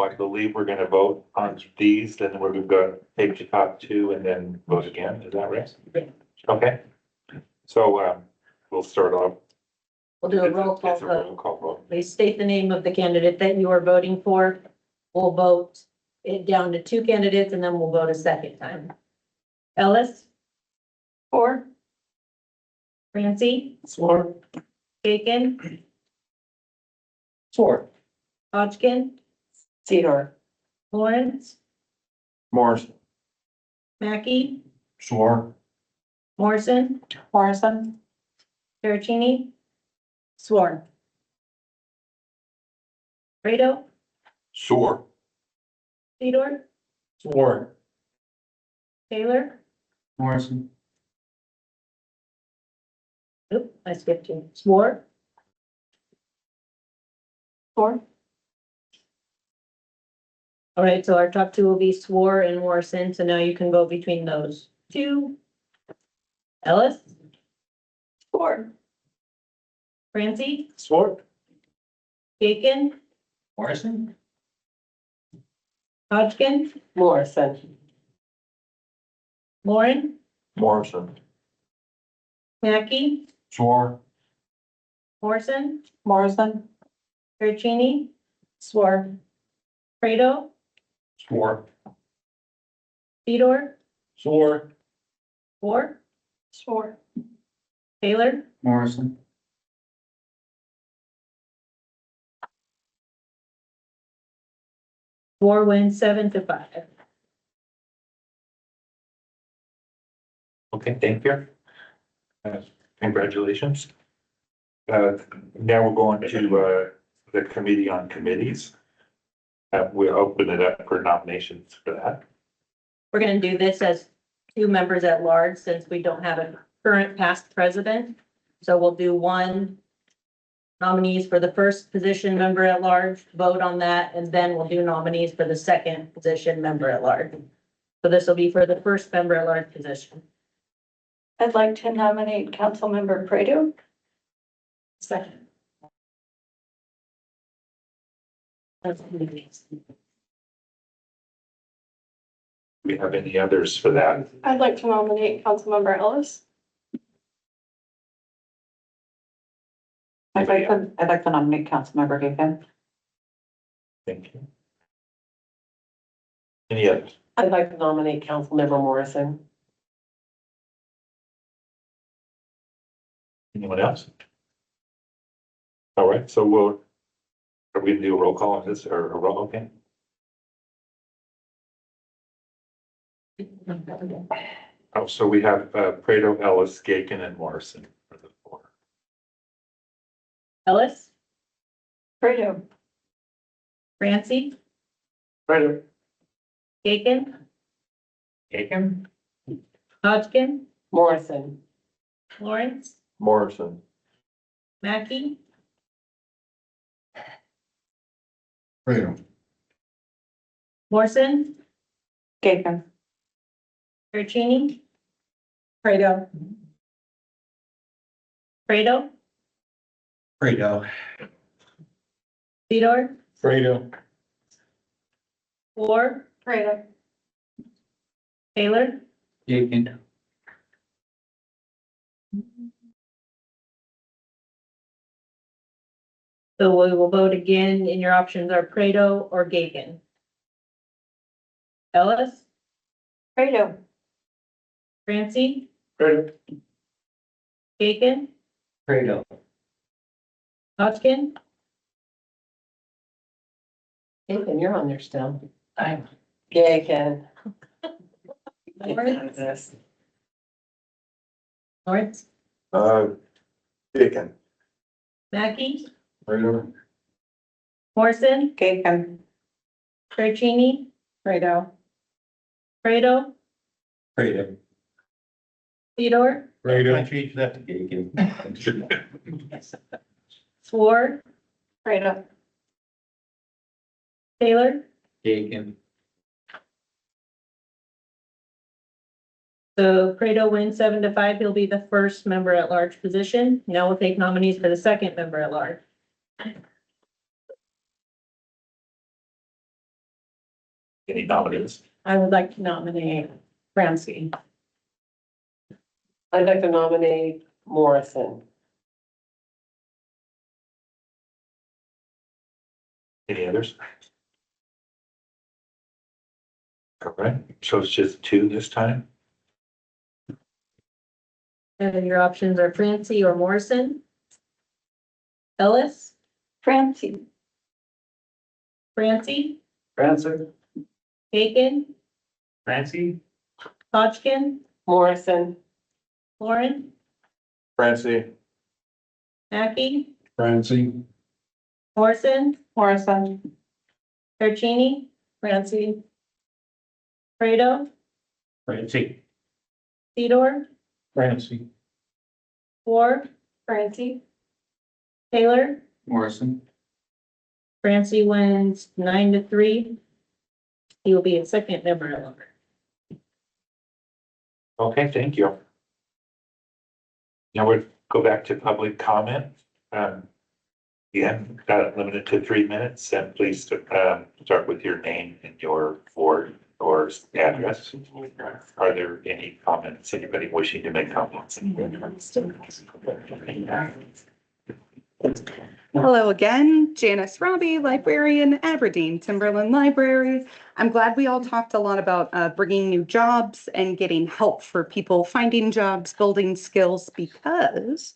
I believe we're gonna vote on these, then we're gonna go take the top two and then vote again, is that right? Okay, so, we'll start off. We'll do a roll call It's a roll vote. call vote. Please state the name of the candidate that you are voting for. We'll vote it down to two candidates and then we'll vote a second time. Ellis? Four. Francie? Swore. Bacon? Swore. Hodgkin? Cedar. Lawrence? Morrison. Mackey? Swore. Morrison? Morrison. Terracini? Sworn. Fredo? Swore. Fedor? Swore. Taylor? Morrison. Oop, I skipped you. Swore? Four. All right, so our top two will be Swore and Morrison, so now you can go between those two. Ellis? Four. Francie? Swore. Bacon? Morrison. Hodgkin? Morrison. Lauren? Morrison. Mackey? Swore. Morrison? Morrison. Terracini? Swore. Fredo? Swore. Fedor? Swore. Swore? Swore. Taylor? Morrison. Swore wins 7-5. Okay, thank you. Congratulations. Now we're going to, the Committee on Committees. We'll open it up for nominations for that. We're gonna do this as two members at large since we don't have a current past president. So we'll do one nominees for the first position member at large, vote on that, and then we'll do nominees for the second position member at large. So this will be for the first member at large position. I'd like to nominate Councilmember Fredo. Second. Do we have any others for that? I'd like to nominate Councilmember Ellis. I'd like to nominate Councilmember Bacon. Thank you. Any others? I'd like to nominate Councilmember Morrison. Anyone else? All right, so are we gonna do a roll call on this or a roll, okay? Oh, so we have Prado, Ellis, Gaken, and Morrison for the four. Ellis, Fredo. Francie, Prado. Gaken, Gaken? Hodgkin, Morrison. Lawrence, Morrison. Mackey, Fredo. Morrison, Bacon. Terracini, Fredo. Fredo, Fredo. Fedor, Fredo. War, Fredo. Taylor, Bacon. so we will vote again, and your options are Prado or Gaken. Ellis, Fredo. Francie, Prado. Gaken, Fredo. Hodgkin, Bacon, you're on there still. Yay, Ken. Lawrence, Lawrence, Aiken. Mackey, Fredo. Morrison, Aiken. Caricini, Fredo. Fredo, Fredo. Theodore, Fredo. Change that to Aiken. Swore, Fredo. Taylor. Aiken. So Fredo wins 7-5. He'll be the first member at large position. Now we'll take nominees for the second member at large. Any nominees? I would like to nominate Ramsey. I'd like to nominate Morrison. Any others? All right, so it's just two this time? And your options are Francie or Morrison. Ellis, Francie. Francie, Answer. Aiken, Francie? Hodgkin, Morrison. Lauren, Francie. Mackey, Francie. Morrison, Morrison. Caricini, Ramsey. Fredo, Francie. Theodore, Francie. Ward, Francie. Taylor. Morrison. Francie wins 9-3. He will be a second member at large. Okay, thank you. Now we'll go back to public comment. Again, limited to 3 minutes, and please, start with your name and your ward or address. Are there any comments? Anybody wishing to make comments? Hello again, Janice Robbie, librarian, Aberdeen Timberland Library. I'm glad we all talked a lot about bringing new jobs and getting help for people finding jobs, building skills, because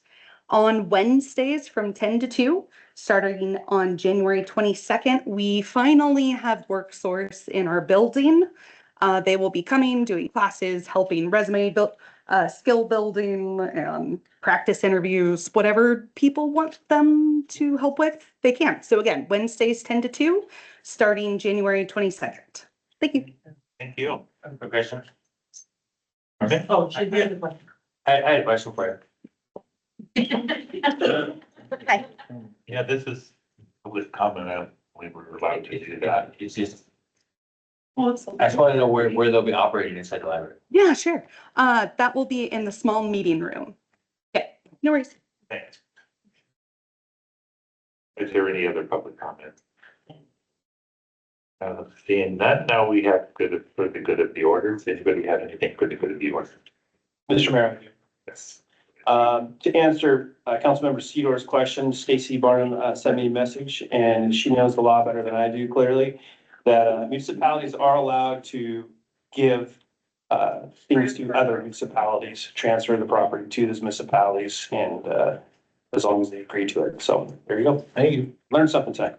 on Wednesdays from 10 to 2, starting on January 22nd, we finally have WorkSource in our building. They will be coming, doing classes, helping resume build, skill building and practice interviews, whatever people want them to help with, they can. So again, Wednesdays 10 to 2, starting January 22nd. Thank you. Thank you. Quick question. Okay. Oh, should be the one. I had a question for you. Hi. Yeah, this is public comment. We were allowed to do that. It's just, I just want to know where they'll be operating inside the library. Yeah, sure. That will be in the small meeting room. Okay, no worries. Thanks. Is there any other public comment? Seeing none, now we have for the good of the order. Does anybody have anything for the good of the order? Mr. Mayor. Yes. To answer Councilmember Sedor's question, Stacy Barnum sent me a message, and she knows the law better than I do clearly, that municipalities are allowed to give things to other municipalities, transfer the property to those municipalities, and as long as they agree to it. So there you go. Thank you. Learned something tonight.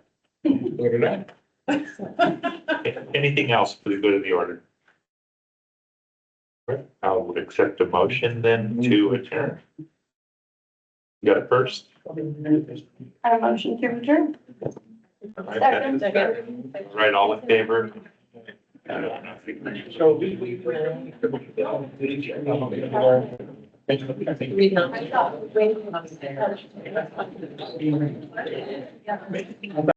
Anything else for the good of the order? I'll accept a motion then to adjourn. You got it first? I have a motion to adjourn. Second. Right, all in favor?